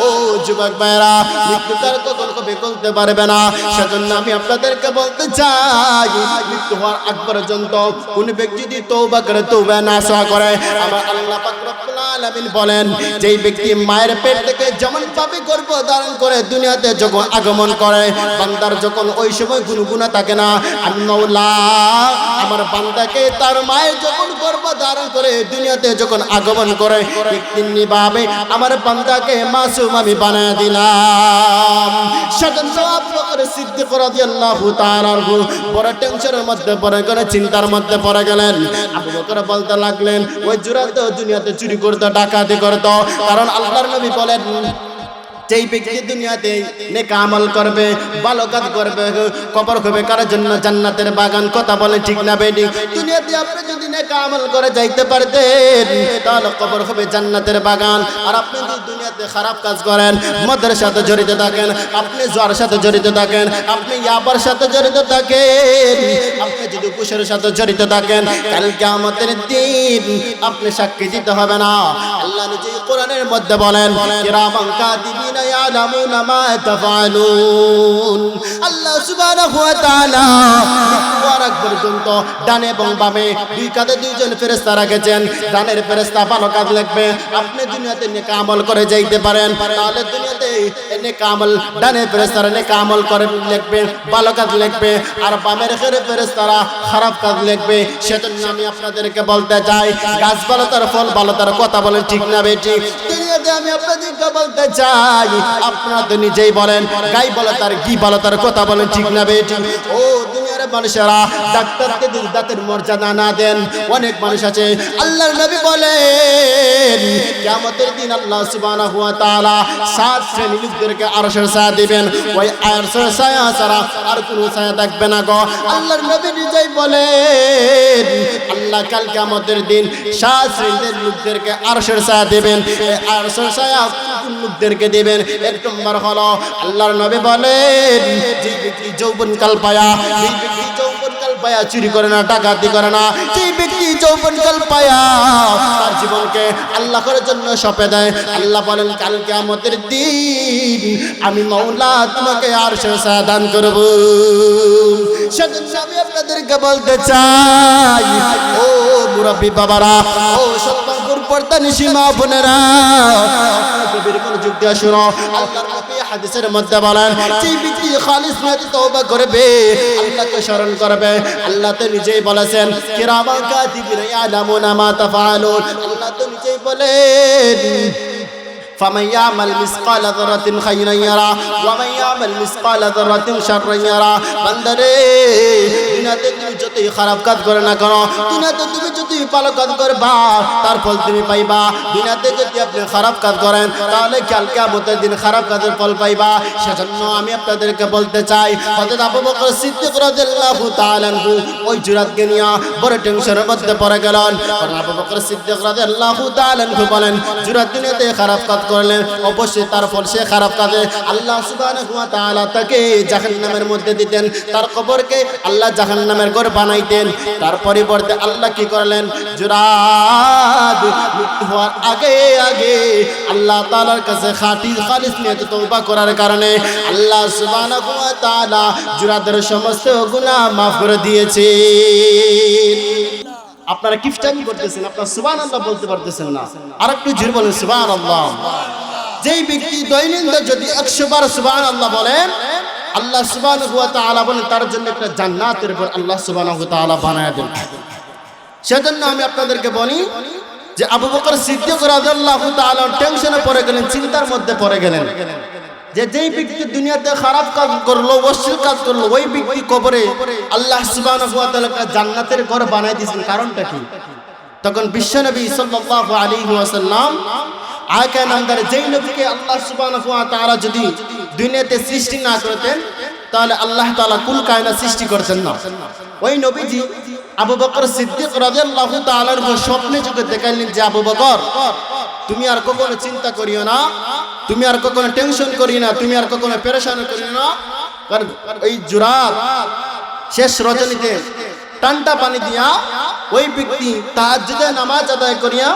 ও যুবক ভাইরা, মৃত্যু তার কখন কবে বলতে পারবে না। সেজন্য আমি আপনাদেরকে বলতে চাই, মৃত্যু হওয়ার আগ পর্যন্ত কোন ব্যক্তি যদি তওবা করে, তওবা নাসুহা করে, আমার আল্লাহ পাক রব্বুল আলামিন বলেন, যেই ব্যক্তি মায়ের পেট থেকে যেমন ভাবে গর্ভ ধারণ করে দুনিয়াতে যখন আগমন করে, বান্দার যখন ওই সময় কোনো গুনাহ থাকে না, আমি মওলা আমার বান্দাকে তার মায়ের যখন গর্ভ ধারণ করে দুনিয়াতে যখন আগমন করে, ঠিক তেমনি ভাবে আমার বান্দাকে মাসুম আমি বানায় দিলাম। সেজন্য আবু বকর সিদ্দিক রাদিয়াল্লাহু তাআলা বড় টেনশনের মধ্যে পড়ে গেলেন, চিন্তার মধ্যে পড়ে গেলেন। আবু বকর বলতে লাগলেন, ওই জুরাতে দুনিয়াতে চুরি করতো, ডাকাতি করতো, কারণ আল্লাহর নবী বলেন, যেই ব্যক্তি দুনিয়াতে নেক আমল করবে, ভালো কাজ করবে, কবর হবে কার জন্য? জান্নাতের বাগান। কথা বলে ঠিক না বেটি? দুনিয়াতে আপনি যদি নেক আমল করে যাইতে পারতেন, তাহলে কবর হবে জান্নাতের বাগান। আর আপনি যদি দুনিয়াতে খারাপ কাজ করেন, মদের সাথে জড়িত থাকেন, আপনি জুয়ার সাথে জড়িত থাকেন, আপনি ইয়াবার সাথে জড়িত থাকেন, আপনি যদি ঘুষের সাথে জড়িত থাকেন, কাল কিয়ামতের দিন আপনি সাক্ষী দিতে হবে না। আল্লাহ নিজেই কোরআনের মধ্যে বলেন, কিরামান কাতিবিন ইয়ালামুনা মা তাফআলুন। আল্লাহ সুবহানাহু ওয়া তাআলা ওয়ারাক পর্যন্ত ডানে এবং বামে 2 কাঁধে 2 জন ফেরেশতা রেখেছেন। ডানের ফেরেশতা ভালো কাজ লিখবে, আপনি দুনিয়াতে নেক আমল করে যাইতে পারেন, তাহলে দুনিয়াতে নেক আমল ডানের ফেরেশতারা নেক আমল করে লিখবে, ভালো কাজ লিখবে, আর বামের ফেরেশতারা খারাপ কাজ লিখবে। সেজন্য আমি আপনাদেরকে বলতে চাই, গাছ ভালো তার ফল ভালো তার। কথা বলেন ঠিক না বেটি? দুনিয়াতে আমি আপনাদেরকে বলতে চাই, আপনারা তো নিজেই বলেন, গাই বলে তার, ঘি বলে তার। কথা বলেন ঠিক না বেটি? ও দুনিয়ার মানুষেরা, ডাক্তারকে যদি দাঁতের মর্যাদা না দেন, অনেক মানুষ আছে। আল্লাহর নবী বলেন, কিয়ামতের দিন আল্লাহ সুবহানাহু ওয়া তাআলা 7 শ্রেণীর লোকদেরকে আরশের ছায়া দিবেন। ওই আরশের ছায়া ছাড়া আর কোনো ছায়া থাকবে না গো। আল্লাহর নবী নিজেই বলেন, আল্লাহ কাল কিয়ামতের দিন 7 শ্রেণীর লোকদেরকে আরশের ছায়া দিবেন। এই আরশের ছায়া কোন লোকদেরকে দিবেন? 1 নম্বর হলো, আল্লাহর নবী বলেন, যে ব্যক্তি যৌবনকাল পায়া, যে ব্যক্তি যৌবনকাল পায়া চুরি করে না, ডাকাতি করে না, যে ব্যক্তি যৌবনকাল পায়া তার জীবনকে আল্লাহর জন্য সঁপে দেয়, আল্লাহ বলেন কাল কিয়ামতের দিন আমি মওলা তোমাকে আরশের ছায়া দান করব। সেজন্য আমি আপনাদেরকে বলতে চাই, ও মুরব্বি বাবারা, ও সত্তর পর্দানিশী মা বোনেরা, গভীর মনোযোগ দিয়ে শুনো। আল্লাহর নবী হাদিসের মধ্যে বলেন, যে ব্যক্তি খালিস নিয়তে তওবা করবে, আল্লাহকে স্মরণ করবে, আল্লাহ তো নিজেই বলেছেন, কিরামান কাতিবিন ইয়ালামুনা মা তাফআলুন। আল্লাহ তো নিজেই বলেন, فمن يعمل مثقال ذرة خيرا يرى ومن يعمل مثقال ذرة شرا يرى। বান্দারে, দুনিয়াতে তুমি যতই খারাপ কাজ করে না কেন, দুনিয়াতে তুমি যতই ভালো কাজ করবা, তার ফল তুমি পাইবা। দুনিয়াতে যদি আপনি খারাপ কাজ করেন, তাহলে কাল কিয়ামতের দিন খারাপ কাজের ফল পাইবা। সেজন্য আমি আপনাদেরকে বলতে চাই, হযরত আবু বকর সিদ্দিক রাদিয়াল্লাহু তাআলা আনহু ওই জুরাতকে নিয়ে বড় টেনশনের মধ্যে পড়ে গেলেন। আবু বকর সিদ্দিক রাদিয়াল্লাহু তাআলা আনহু বলেন, জুরাত দুনিয়াতে খারাপ কাজ করলেন, অবশ্যই তার ফল সে খারাপ কাজে আল্লাহ সুবহানাহু ওয়া তাআলা তাকে জাহান্নামের মধ্যে দিতেন, তার কবরকে আল্লাহ জাহান্নামের ঘর বানাইতেন। তার পরিবর্তে আল্লাহ কি করলেন? জুরাদ মৃত্যু হওয়ার আগে আগে আল্লাহ তাআলার কাছে খাঁটি খালিস নিয়তে তওবা করার কারণে আল্লাহ সুবহানাহু ওয়া তাআলা জুরাদের সমস্ত গুনাহ মাফ করে দিয়েছে। আপনারা কিফটামি করতেছেন, আপনারা সুবহানাল্লাহ বলতে পারতেছেন না। আরেকটু জোরে বলেন সুবহানাল্লাহ। যেই ব্যক্তি দৈনন্দিন যদি 100 বার সুবহানাল্লাহ বলেন, আল্লাহ সুবহানাহু ওয়া তাআলা বলেন তার জন্য একটা জান্নাতের ঘর আল্লাহ সুবহানাহু ওয়া তাআলা বানায় দেন। সেজন্য আমি আপনাদেরকে বলি যে আবু বকর সিদ্দিক রাদিয়াল্লাহু তাআলা টেনশনে পড়ে গেলেন, চিন্তার মধ্যে পড়ে গেলেন যে যেই ব্যক্তি দুনিয়াতে খারাপ কাজ করলো, অশ্লীল কাজ করলো, ওই ব্যক্তি কবরে আল্লাহ সুবহানাহু ওয়া তাআলা জান্নাতের ঘর বানায় দিয়েছেন, কারণটা কি? তখন বিশ্বনবী সাল্লাল্লাহু আলাইহি ওয়াসাল্লাম আয়েশা নামদার যেই নবীকে আল্লাহ সুবহানাহু ওয়া তাআলা যদি দুনিয়াতে সৃষ্টি না করতেন তাহলে আল্লাহ তাআলা কুল কায়নাত সৃষ্টি করতেন না। ওই নবীজি আবু বকর সিদ্দিক রাদিয়াল্লাহু তাআলার স্বপ্নে যুগে দেখাইলেন যে আবু বকর তুমি আর কখনো চিন্তা করিও না, তুমি আর কখনো টেনশন করিও না, তুমি আর কখনো পেরেশান করিও না, কারণ ওই জুরাত শেষ রজনীতে টান্টা পানি দিয়া ওই ব্যক্তি তাহাজ্জুদে নামাজ আদায় করিয়া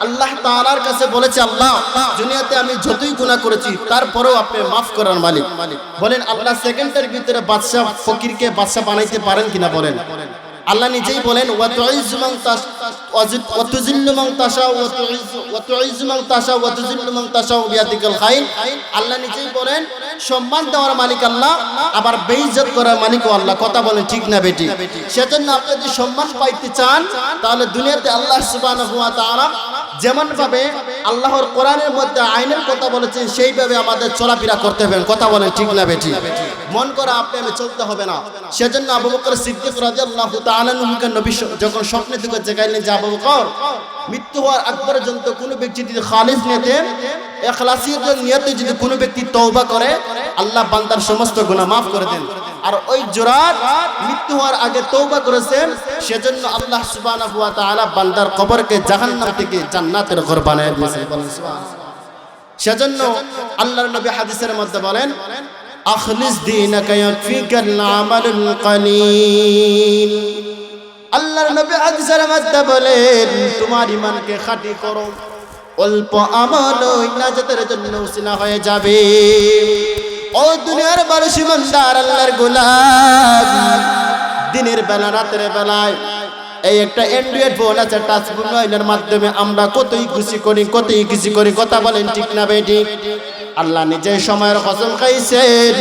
আল্লাহ তাআলার কাছে বলেছে, আল্লাহ দুনিয়াতে আমি যতই গুনাহ করেছি তারপরেও আপনি মাফ করার মালিক। বলেন আল্লাহ সেকেন্ডের ভিতরে বাদশা ফকিরকে বাদশা বানাইতে পারেন কিনা? বলেন। আল্লাহ নিজেই বলেন ওয়া তুইজ্জু মান তাশা ওয়া তুযিল্লু মান তাশা ওয়া তুইজ্জু মান তাশা ওয়া তুযিল্লু মান তাশা বিয়াদিকাল খাইর। আল্লাহ নিজেই বলেন সম্মান দেওয়ার মালিক আল্লাহ, আবার বেইজ্জত করার মালিকও আল্লাহ। কথা বলেন ঠিক না বেটি? সেজন্য আপনি যদি সম্মান পাইতে চান তাহলে দুনিয়াতে আল্লাহ সুবহানাহু ওয়া তাআলা যেমন ভাবে আল্লাহর কোরআনের মধ্যে আইনের কথা বলেছেন সেইভাবে আমাদের চলাফেরা করতে হবে। কথা বলেন ঠিক না বেটি? মন করা আপনি আমি চলতে হবে না। সেজন্য আবু বকর সিদ্দিক রাদিয়াল্লাহু তাআলা আনহুকে নবী যখন স্বপ্নে থেকে জাগাইলেন যে আবু বকর মৃত্যু হওয়ার আগ পর্যন্ত কোনো ব্যক্তি যদি খালিস নিয়তে ইখলাসিয়তের নিয়তে যদি কোনো ব্যক্তি তওবা করে আল্লাহ বান্দার সমস্ত গুনাহ maaf করে দেন। আর ওই জুরাত মৃত্যু হওয়ার আগে তওবা করেছেন, সেজন্য আল্লাহ সুবহানাহু ওয়া তাআলা বান্দার কবরকে জাহান্নাম থেকে জান্নাতের ঘর বানায় দিয়েছেন। বলেন সুবহানাল্লাহ। সেজন্য আল্লাহর নবী হাদিসের মধ্যে বলেন আখলিস দীনাকা ইয়াকফিকাল আমালুল কলিল। আল্লাহর নবী হাদিসের মধ্যে বলেন তোমার ঈমানকে খাঁটি করো, অল্প আমল নাজাতের জন্য উসিলা হয়ে যাবে। ও দুনিয়ার মানুষ ইমানদার আল্লাহর গোলাম, দিনের বেলা রাতের বেলায় এই একটা অ্যান্ড্রয়েড ফোন আছে, টাচ মোবাইলের মাধ্যমে আমরা কতই খুশি করি, কতই কিছু করি। কথা বলেন ঠিক না বেটি? আল্লাহ নিজে সময়ের কসম খাইছেন,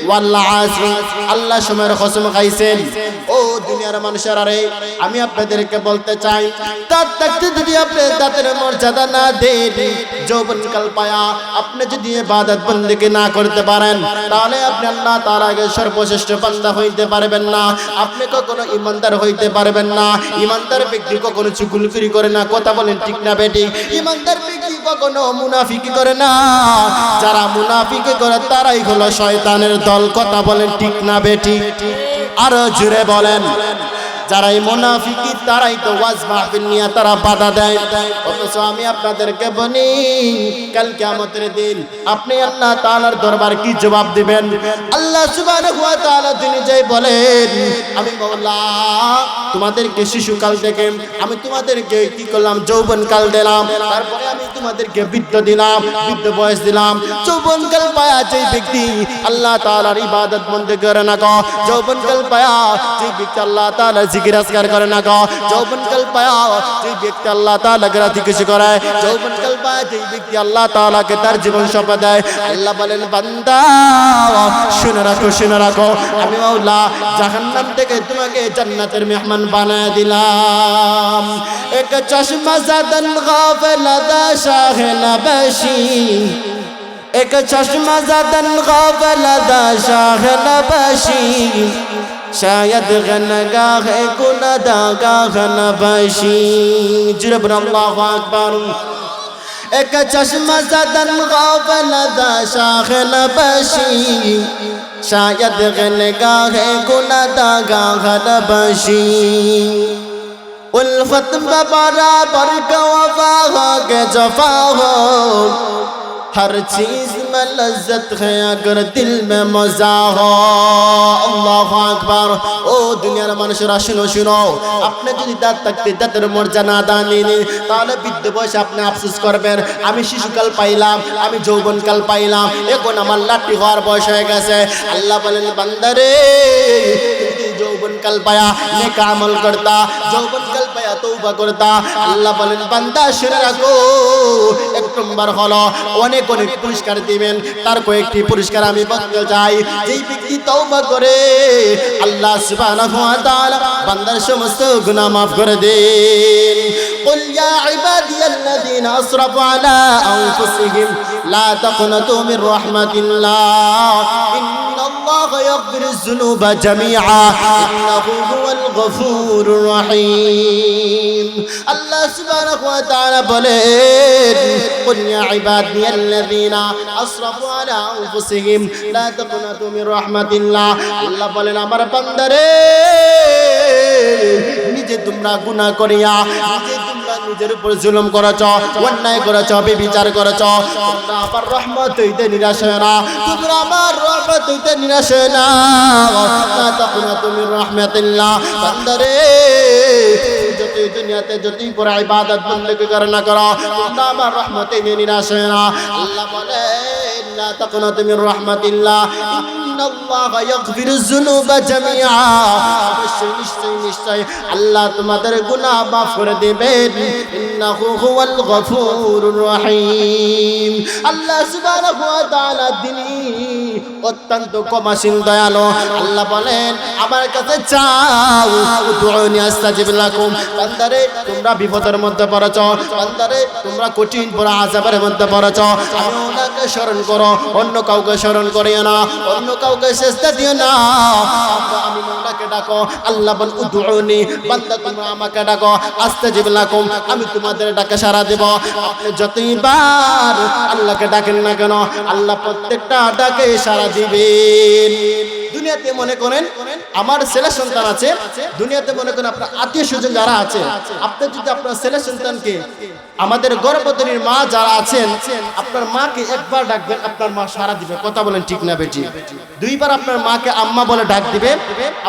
ওয়াল্লাহ আসর, আল্লাহ সময়ের কসম খাইছেন। ও দুনিয়ার মানুষের, আরে আমি আপনাদেরকে বলতে চাই তার থাকতে যদি আপনি দাঁতের মর্যাদা না দেন, যৌবনকাল পায়া আপনি যদি ইবাদত বন্দেগী না করতে পারেন তাহলে আপনি আল্লাহ তাআলার সর্বশ্রেষ্ঠ বান্দা হইতে পারবেন না, আপনি কখনো ইমানদার হইতে পারবেন না। ইমানদার ব্যক্তি কখনো চুগলখড়ি করে না। কথা বলেন ঠিক না বেটি? ইমানদার ব্যক্তি কখনো মুনাফিকি করে না। যারা মুনাফিকি করে তারাই হলো শয়তানের দল। কথা বলেন ঠিক না বেটি? আরো জোরে বলেন। যারা এই মুনাফিকি তারাই তো ওয়াজ মাহফিল নিয়ে তারা বাধা দেয়। অথচ আমি আপনাদেরকে বলি কাল কিয়ামতের দিন আপনি আল্লাহ তাআলার দরবার কি জবাব দিবেন? আল্লাহ সুবহানাহু ওয়া তাআলা তিনি যাই বলেন আমি মাওলা তোমাদেরকে শিশুকাল থেকে আমি তোমাদেরকে কি করলাম? যৌবনকাল দিলাম, তারপরে আমি তোমাদেরকে বৃদ্ধ দিলাম, বৃদ্ধ বয়স দিলাম। যৌবনকাল পায়া যে ব্যক্তি আল্লাহ তাআলার ইবাদত বন্দেগী করে না গো, যৌবনকাল পায়া যে ব্যক্তি আল্লাহ তাআলা জিকির আজকার করে না গো, যৌবনকাল পায়া যে ব্যক্তি আল্লাহ তাআলাকে রাতি খুশি করে, যৌবনকাল পায়া যে ব্যক্তি আল্লাহ তাআলাকে তার জীবন সঁপে দেয়। আল্লাহ বলেন বান্দা শুনে রাখো, শুনে রাখো, আমি মাওলা জাহান্নাম থেকে তোমাকে জান্নাতের মেহমান বানায় দিলাম। এক চশমা জাদান গাফিলা দা শাহ নবশি, এক চশমা জাদান গাফিলা দা শাহ নবশি, शायद गनगाह गुनाहगाह नबशी। जुरब अल्लाहु अकबर। एक चश्मा ज़दन गाफिल दा शाह नबशी, शायद गनगाह गुनाहगाह नबशी। उल्फत बराबर का वफा हो के जफा हो, हर चीज में लज्जत है अगर दिल में मजा हो। अल्लाहु আকবার। ও দুনিয়ার মানুষেরা শুনো শুনো, আপনি যদি দাঁত থাকতে দাঁতের মর্যাদা দান দিন, তাহলে বৃদ্ধ বয়সে আপনি আফসোস করবেন, আমি শিশুকাল পাইলাম, আমি যৌবনকাল পাইলাম, এখন আমার লাঠি হওয়ার বয়স হয়ে গেছে। আল্লাহ বলেন বান্দারে, যৌবনকাল পায়া নেক আমল করতা, যৌবনকাল পায়া তওবা করতা। আল্লাহ বলেন বান্দা শুনে রাখো, এক নম্বর হলো অনেক অনেক পুরস্কার দিবেন, তার কয়েকটি পুরস্কার আমি বলতে চাই। যেই ব্যক্তি তওবা করে আল্লাহ সুবহানাহু ওয়া তাআলা বান্দার সমস্ত গুনাহ মাফ করে দেন। কুল ইয়া ইবাদিয়াল্লাযীনা আসরাফু আলা আনফুসিহিম লা তাকনাতু মির রাহমাতিল্লাহ ইন্নাল্লাহা ইয়াগফিরুয যুনুবা জামিআ ইন্নাহু হুয়াল গফুরুর রহিম। আল্লাহ সুবহানাহু ওয়া তাআলা বলেন কুল ইয়া ইবাদিয়াল্লাযীনা আসরাফু আলা আনফুসিহিম লা তাকনাতু মির রাহমাতিল্লাহ। আল্লাহ বলেন আমার বান্দারে, নিজে তোমরা গুনাহ করিয়া নিজের উপর জুলুম করেছ, অন্যায় করেছ, ব্যভিচার করেছ, তোমরা আমার রহমত হইতে নিরাশ হয় না, তোমরা আমার রহমত হইতে নিরাশ হয় না। লা তাকনাতু মির রাহমাতিল্লাহ। বান্দারে, যতই দুনিয়াতে যতই বড় ইবাদত বندگی করে না করো, তোমরা আমার রহমতে নিরাশ হয় না। আল্লাহ বলেন লা তাকনাতু মির রাহমাতিল্লাহ ইন্নাল্লাহা ইয়াগফিরুয যুনুবা জামিআ। অবশ্যই নিশ্চয় নিশ্চয় আল্লাহ তোমাদের গুনাহ মাফ করে দিবেন। ইন্নাহু হুয়াল গফুরুর রহিম। আল্লাহ সুবহানাহু ওয়া তাআলা তিনি অত্যন্ত ক্ষমাশীল দয়ালু। আল্লাহ বলেন আমার কাছে চাও, উদউনি আস্তাজিব লাকুম। বান্দারে, তোমরা বিপদের মধ্যে পড়েছ, বান্দারে তোমরা কঠিন বড় আযাবের মধ্যে পড়েছ, আমি ওনাকে স্মরণ করো, অন্য কাউকে স্মরণ করিও না, অন্য কাউকে সেজদা দিও না, আমি ওনাকে ডাকো। আল্লাহ বলেন উদউনি, বান্দা তোমরা আমাকে ডাকো, আস্তাজিব লাকুম, আমি তোমাদের ডাকে সাড়া দেব। আপনি যতইবার আল্লাহকে ডাকেন না কেন, আল্লাহ প্রত্যেকটা ডাকে সাড়া দিবেন। দুনিয়াতে মনে করেন আমার ছেলে সন্তান আছে, দুনিয়াতে মনে করেন আপনার আত্মীয় স্বজন যারা আছে, আপনি যদি আপনার ছেলে সন্তানকে, আমাদের গর্ভধারীর মা যারা আছেন, আপনার মাকে একবার ডাকবেন, আপনার মা সাড়া দিবে। কথা বলেন ঠিক না বেটি? দুইবার আপনার মাকে আম্মা বলে ডাক দিবে,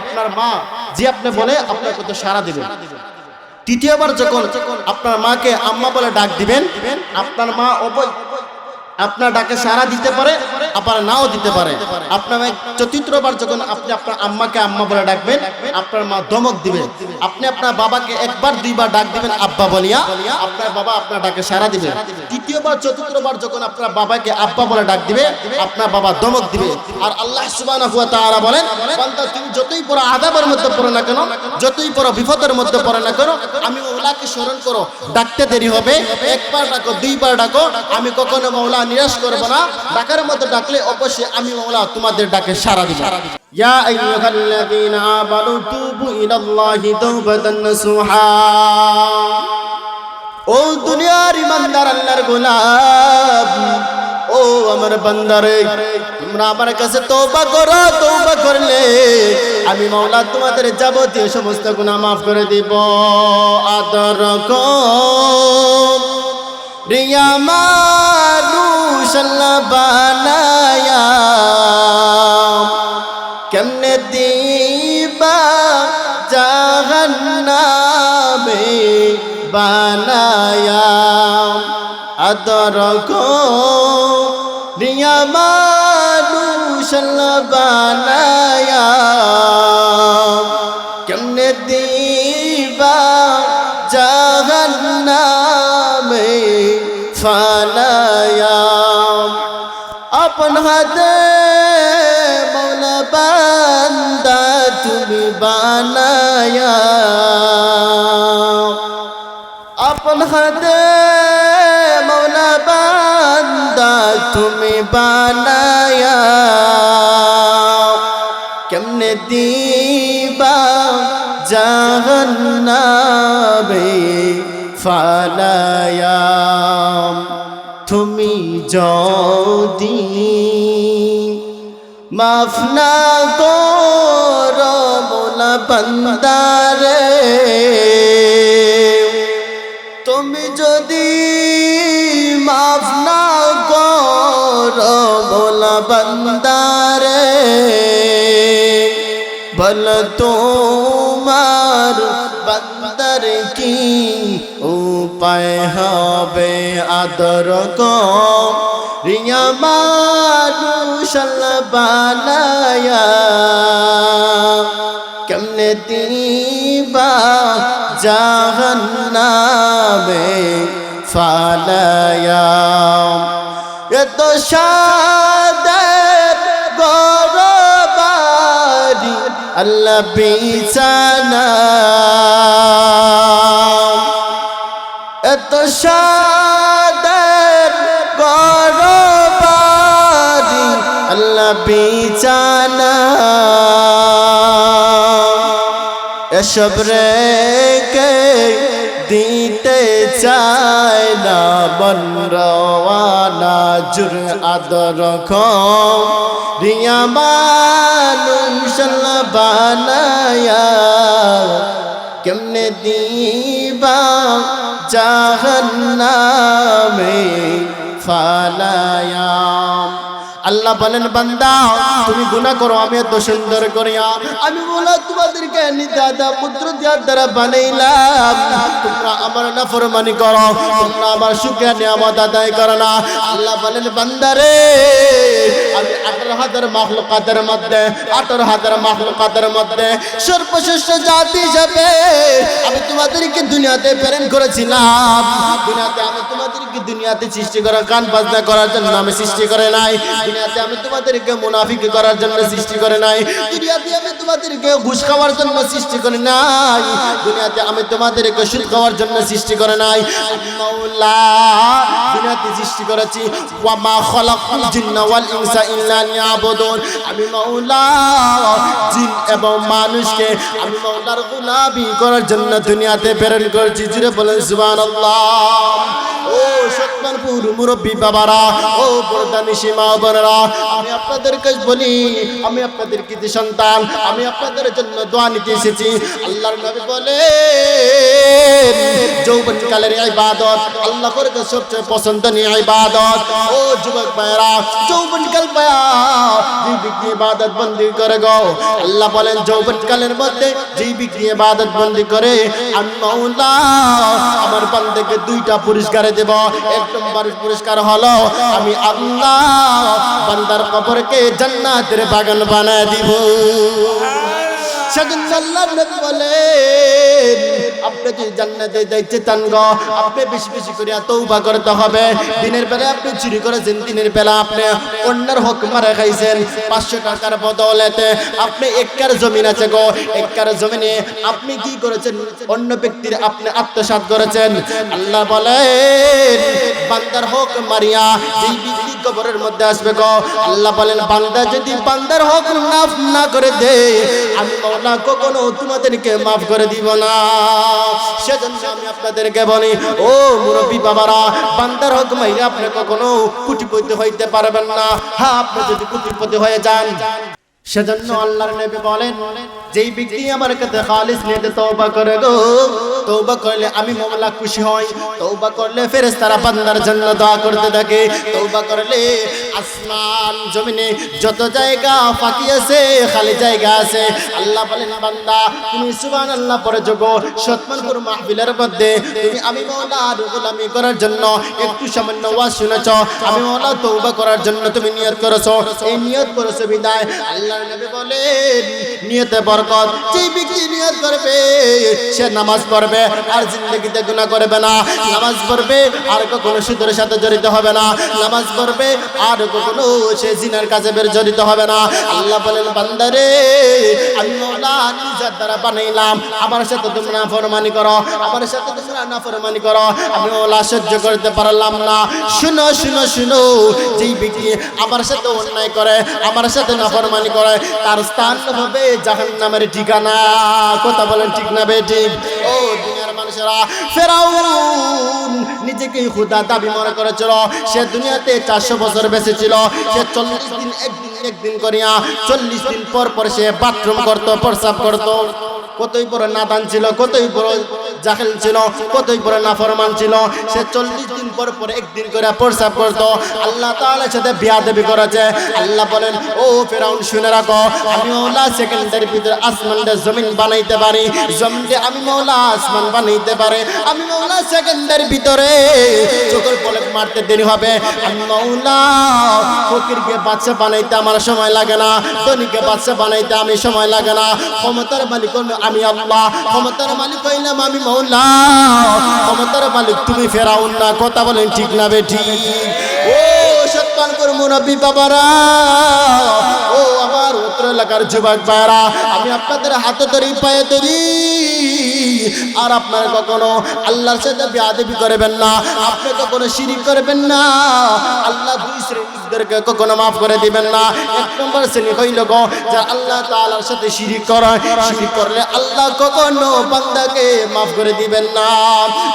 আপনার মা যে আপনি বলে আপনার কথা সাড়া দিবে। তৃতীয়বার যখন আপনার মাকে আম্মা বলে ডাক দিবেন, আপনার মা আপনার ডাকে সাড়া দিতে পারে, আবার নাও দিতে পারে। আপনার চতুর্থবার যখন আপনি আপনার আম্মাকে আম্মা বলে ডাকবেন, আপনার মা ধমক দিবে। আপনি আপনার বাবাকে একবার দুইবার ডাক দিবেন আব্বা বলিয়া, আপনার বাবা আপনার ডাকে সাড়া দিবে। তৃতীয়বার চতুর্থবার যখন আপনার বাবাকে আব্বা বলে ডাক দিবে, আপনার বাবা ধমক দিবে। আর আল্লাহ সুবহানাহু ওয়া তাআলা বলেন বান্দা তুমি যতই বড় আযাবের মধ্যে পড়ো না কেন, যতই বড় বিপদের মধ্যে পড়ো না কেন, আমি আল্লাহকে স্মরণ করো, ডাকতে দেরি হবে, একবার ডাকো, দুইবার ডাকো, আমি কখনো মাওলা নিরাশ করব না। ডাকার মধ্যে ডাকলে অবশ্যই আমি মাওলা তোমাদের ডাকে সাড়া দিব। ইয়া আইয়ুহাল্লাযীনা আমানু তুবু ইলাল্লাহি তাওবাতান নাসুহা। ও দুনিয়ার ইমানদার আল্লাহর গোলাম, ও আমার বান্দারে, তোমরা আমার কাছে তওবা করো, তওবা করলে আমি মাওলা তোমাদের যাবতীয় সমস্ত গুনাহ মাফ করে দিব। আদর কো রিয়া মানুষ আল্লাহ বানায়া, কেমনে দিবা জাহান্নামে বানায়া। আদর কো রিয়া মানুষ আল্লাহ বানায়া, কেমনে দিবা জাহান্নামে ফানায়া। আপন হাতে মৌলা বান্দা তুমি বানায়া, আপন হাতে মৌলা বান্দা তুমি বানায়া, কেমনে দিবা জাহান্নামে ফালায়া। তুমি যদি মাফ না করো মোলা বান্দারে, তুমি যদি মাফ না করো বান্দারে বল তোমার বান্দার কি উপায় হবে আদর কম রিয়া মানুষ বানায়া কেমনে দিবা জাহান্নামে ফালায়া এত সাদের গরবারি আল্লাহ বিছানা এত সাদের গরবারি আল্লাহ বিছানা এসব রেখে দিতে চায় না বনরওয়ানা জুর আদর কম রিয়া মানুষ বানায়া কেমনে দিবা জাহান্নামে ফালায়া আল্লাহ বলেন বান্দা তুমি গুনাহ করো আমি এত সুন্দর করিয়া আমি বলা তোমাদেরকে নিদাদা পুত্র দিয়ার দ্বারা বানাইলাম তোমরা আমার নাফরমানি করো তোমরা আমার শুকরিয়া নিয়ামত আদায় করো না আল্লাহ বলেন বান্দা রে আমি 18,000 মাখলুকাতের মধ্যে সর্বশ্রেষ্ঠ জাতি হিসেবে আমি তোমাদেরকে দুনিয়াতে প্রেরণ করেছিলাম দুনিয়াতে আমি তোমাদেরকে দুনিয়াতে সৃষ্টি করা গান বাজনা করার জন্য আমি সৃষ্টি করে নাই দুনিয়াতে আমি তোমাদেরকে মুনাফিক করার জন্য সৃষ্টি করে নাই দুনিয়াতে আমি তোমাদেরকে ঘুষ খাওয়ার জন্য সৃষ্টি করে নাই দুনিয়াতে আমি তোমাদেরকে সুদ খাওয়ার জন্য সৃষ্টি করে নাই মাওলা দুনিয়াতে সৃষ্টি করেছি ওয়া মা খালাকুল জিন্না ওয়াল ইনসা ইল্লা লিয়াবুদুন আমি মাওলা জিন এবং মানুষকে আমি মাওলার গোলামি করার জন্য দুনিয়াতে প্রেরণ করেছি জুড়ে বলেন সুবহানাল্লাহ ও সত্যনপুর মুরব্বী বাবারা ও পর্দানিশী মা বোনেরা আমি আপনাদেরকে বলি আমি আপনাদের কৃতি সন্তান আমি আপনাদের জন্য দোয়া নিতে এসেছি আল্লাহর নবী বলেন যৌবনকালের ইবাদত আল্লাহর কাছে সবচেয়ে পছন্দনীয় ইবাদত ও যুবক ভাইরা যৌবনকাল পায়া যেই ব্যক্তি ইবাদত বন্দি করে গো আল্লাহ বলেন যৌবনকালের মধ্যে যেই ব্যক্তি ইবাদত বন্দি করে আমি মাওলা আমার বান্দাকে দুইটা পুরস্কার দেব এক নম্বর পুরস্কার হলো আমি আল্লাহ বান্দার কবরকে জান্নাতের বাগান বানায় দিব সেদিন আল্লাহর নবী বলেন আপনি যদি জান্নাতে যাইতে চান গো আপনি বেশি বেশি করে তওবা করতে হবে দিনের বেলা আপনি চুরি করেছেন দিনের বেলা আপনি অন্যের হক মারা খাইছেন 500 টাকার বদলেতে আপনি একর জমিন আছে গো একর জমিনে আপনি কি করেছেন অন্য ব্যক্তির আপনি আত্মসাৎ করেছেন আল্লাহ বলেন বান্দার হক মারিয়া যেই ব্যক্তি কবরের মধ্যে আসবে গো আল্লাহ বলেন বান্দা যদি বান্দার হক মাফ না করে দেয় আমি মাওলা কখনো তোমাদেরকে মাফ করে দিব না সেজন্য আমি আপনাদেরকে বলি ও মুরব্বী বাবারা বান্দার হক মাইরা আপনি কখনো কোটিপতি হইতে পারবেন না হ্যাঁ আপনি যদি কোটিপতি হয়ে যান সেজন্য আল্লাহর নবী বলেন যেই ব্যক্তি আমার কাছে খালিস নিয়ে তওবা করে গো তওবা করলে আমি মাওলা খুশি হই তওবা করলে ফেরেশতারা বান্দার জন্য দোয়া করতে থাকে তওবা করলে আসমান জমিনে যত জায়গা ফাঁকি আছে খালি জায়গা আছে আল্লাহ বলেন বান্দা তুমি সুবহানাল্লাহ পড়ে যোগো সৎমানপুর মাহফিলের মধ্যে তুমি আমি মাওলার গোলামি করার জন্য একটু সামান্য ওয়াজ শুনেছো আমি মাওলা তওবা করার জন্য তুমি নিয়ত করেছো এই নিয়ত করেছো বিদায় আল্লাহর নবী বলেন নিয়তে বরকত যেই ব্যক্তি নিয়ত করবে সে নামাজ পড়বে আর জিন্দেগিতে গুনাহ করবে না নামাজ পড়বে আর কখনো সুদের সাথে জড়িত হবে না নামাজ পড়বে আর কখনো সে জিনার কাজে জড়িত হবে না আল্লাহ বলেন বান্দারে আমি মাওলা নিজের দ্বারা বানাইলাম আমার সাথে তোমরা নাফরমানি করো আমার সাথে তোমরা নাফরমানি করো আমি মাওলা সহ্য করতে পারলাম না শুনো শুনো শুনো যেই ব্যক্তি আমার সাথে অন্যায় করে আমার সাথে নাফরমানি করে তার স্থান হবে জাহান্নামের ঠিকানা কথা বলেন ঠিক না বেঠিক ও দুনিয়ার মানুষেরা ফেরাউন নিজেকে খোদা দাবি মনে করেছিল সে দুনিয়াতে 400 বছর বেঁচে ছিল সে 40 দিন একদিন করিয়া 40 দিন পর পর সে বাথরুম করত প্রস্রাব করত কতই বড় নাদান ছিল কতই বড় জাহেল ছিল, কতই বড় নাফরমান ছিল। সে 40 দিন পর পর একদিন করে প্রস্রাব করত। আল্লাহ তাআলার সাথে বিয়াদবি করেছে। আল্লাহ বলেন, ও ফিরাউন শুনে রাখো, আমি মাওলা সেকেন্ডের ভিতরে আসমানটা জমিন বানাইতে পারি, জমিনকে আমি মাওলা আসমান বানাইতে পারি, আমি মাওলা সেকেন্ডের ভিতরে চোখের পলক মারতে দেরি হবে। আমি মাওলা ফকিরকে বাদশা বানাইতে আমার সময় লাগে না, ধনীকে বাদশা বানাইতে আমি সময় লাগে না। ক্ষমতার মালিক আমি আল্লাহ, ক্ষমতার মালিক হইলাম আমি মাওলা, ক্ষমতার মালিক তুমি ফেরাউন না। কথা বলেন ঠিক না বেঠিক? ও সত্তানপুর মুরব্বী বাবারা, ও আমার উত্তর এলাকার যুবক ভাইরা, আমি আপনাদের হাতে ধরি, পায়ে ধরি, আর আপনারা কখনো আল্লাহর সাথে বেয়াদবি করবেন না, আপনি কখনো শিরিক করবেন না। আল্লাহ দুই শ্রেণীদেরকে কখনো মাফ করে দিবেন না। এক নম্বর শ্রেণী হইল গো যারা আল্লাহ তাআলার সাথে শিরিক করে, শিরিক করলে আল্লাহ কখনো বান্দাকে মাফ করে দিবেন না।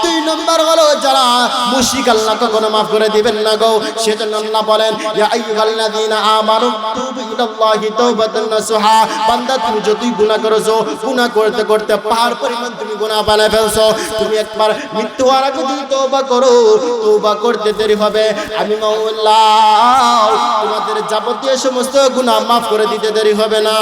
দুই নম্বর হলো যারা মুশরিক, আল্লাহ কখনো মাফ করে দিবেন না গো। সেজন্য আল্লাহ বলেন, ইয়া আইয়ুহাল্লাযীনা আমানু তুবু ইলাল্লাহি তাওবাতান নাসুহা। বান্দা তুমি যতই গুনাহ করেছো, গুনাহ করতে করতে পাহাড় পরিমাণ তুমি গুনাহ বানায় ফেলছো, তুমি একবার মৃত্যু হওয়ার আগে যদি তওবা করো, তওবা করতে দেরি হবে, আমি মাওলা তোমাদের যাবতীয় সমস্ত গুনাহ মাফ করে দিতে দেরি হবে না।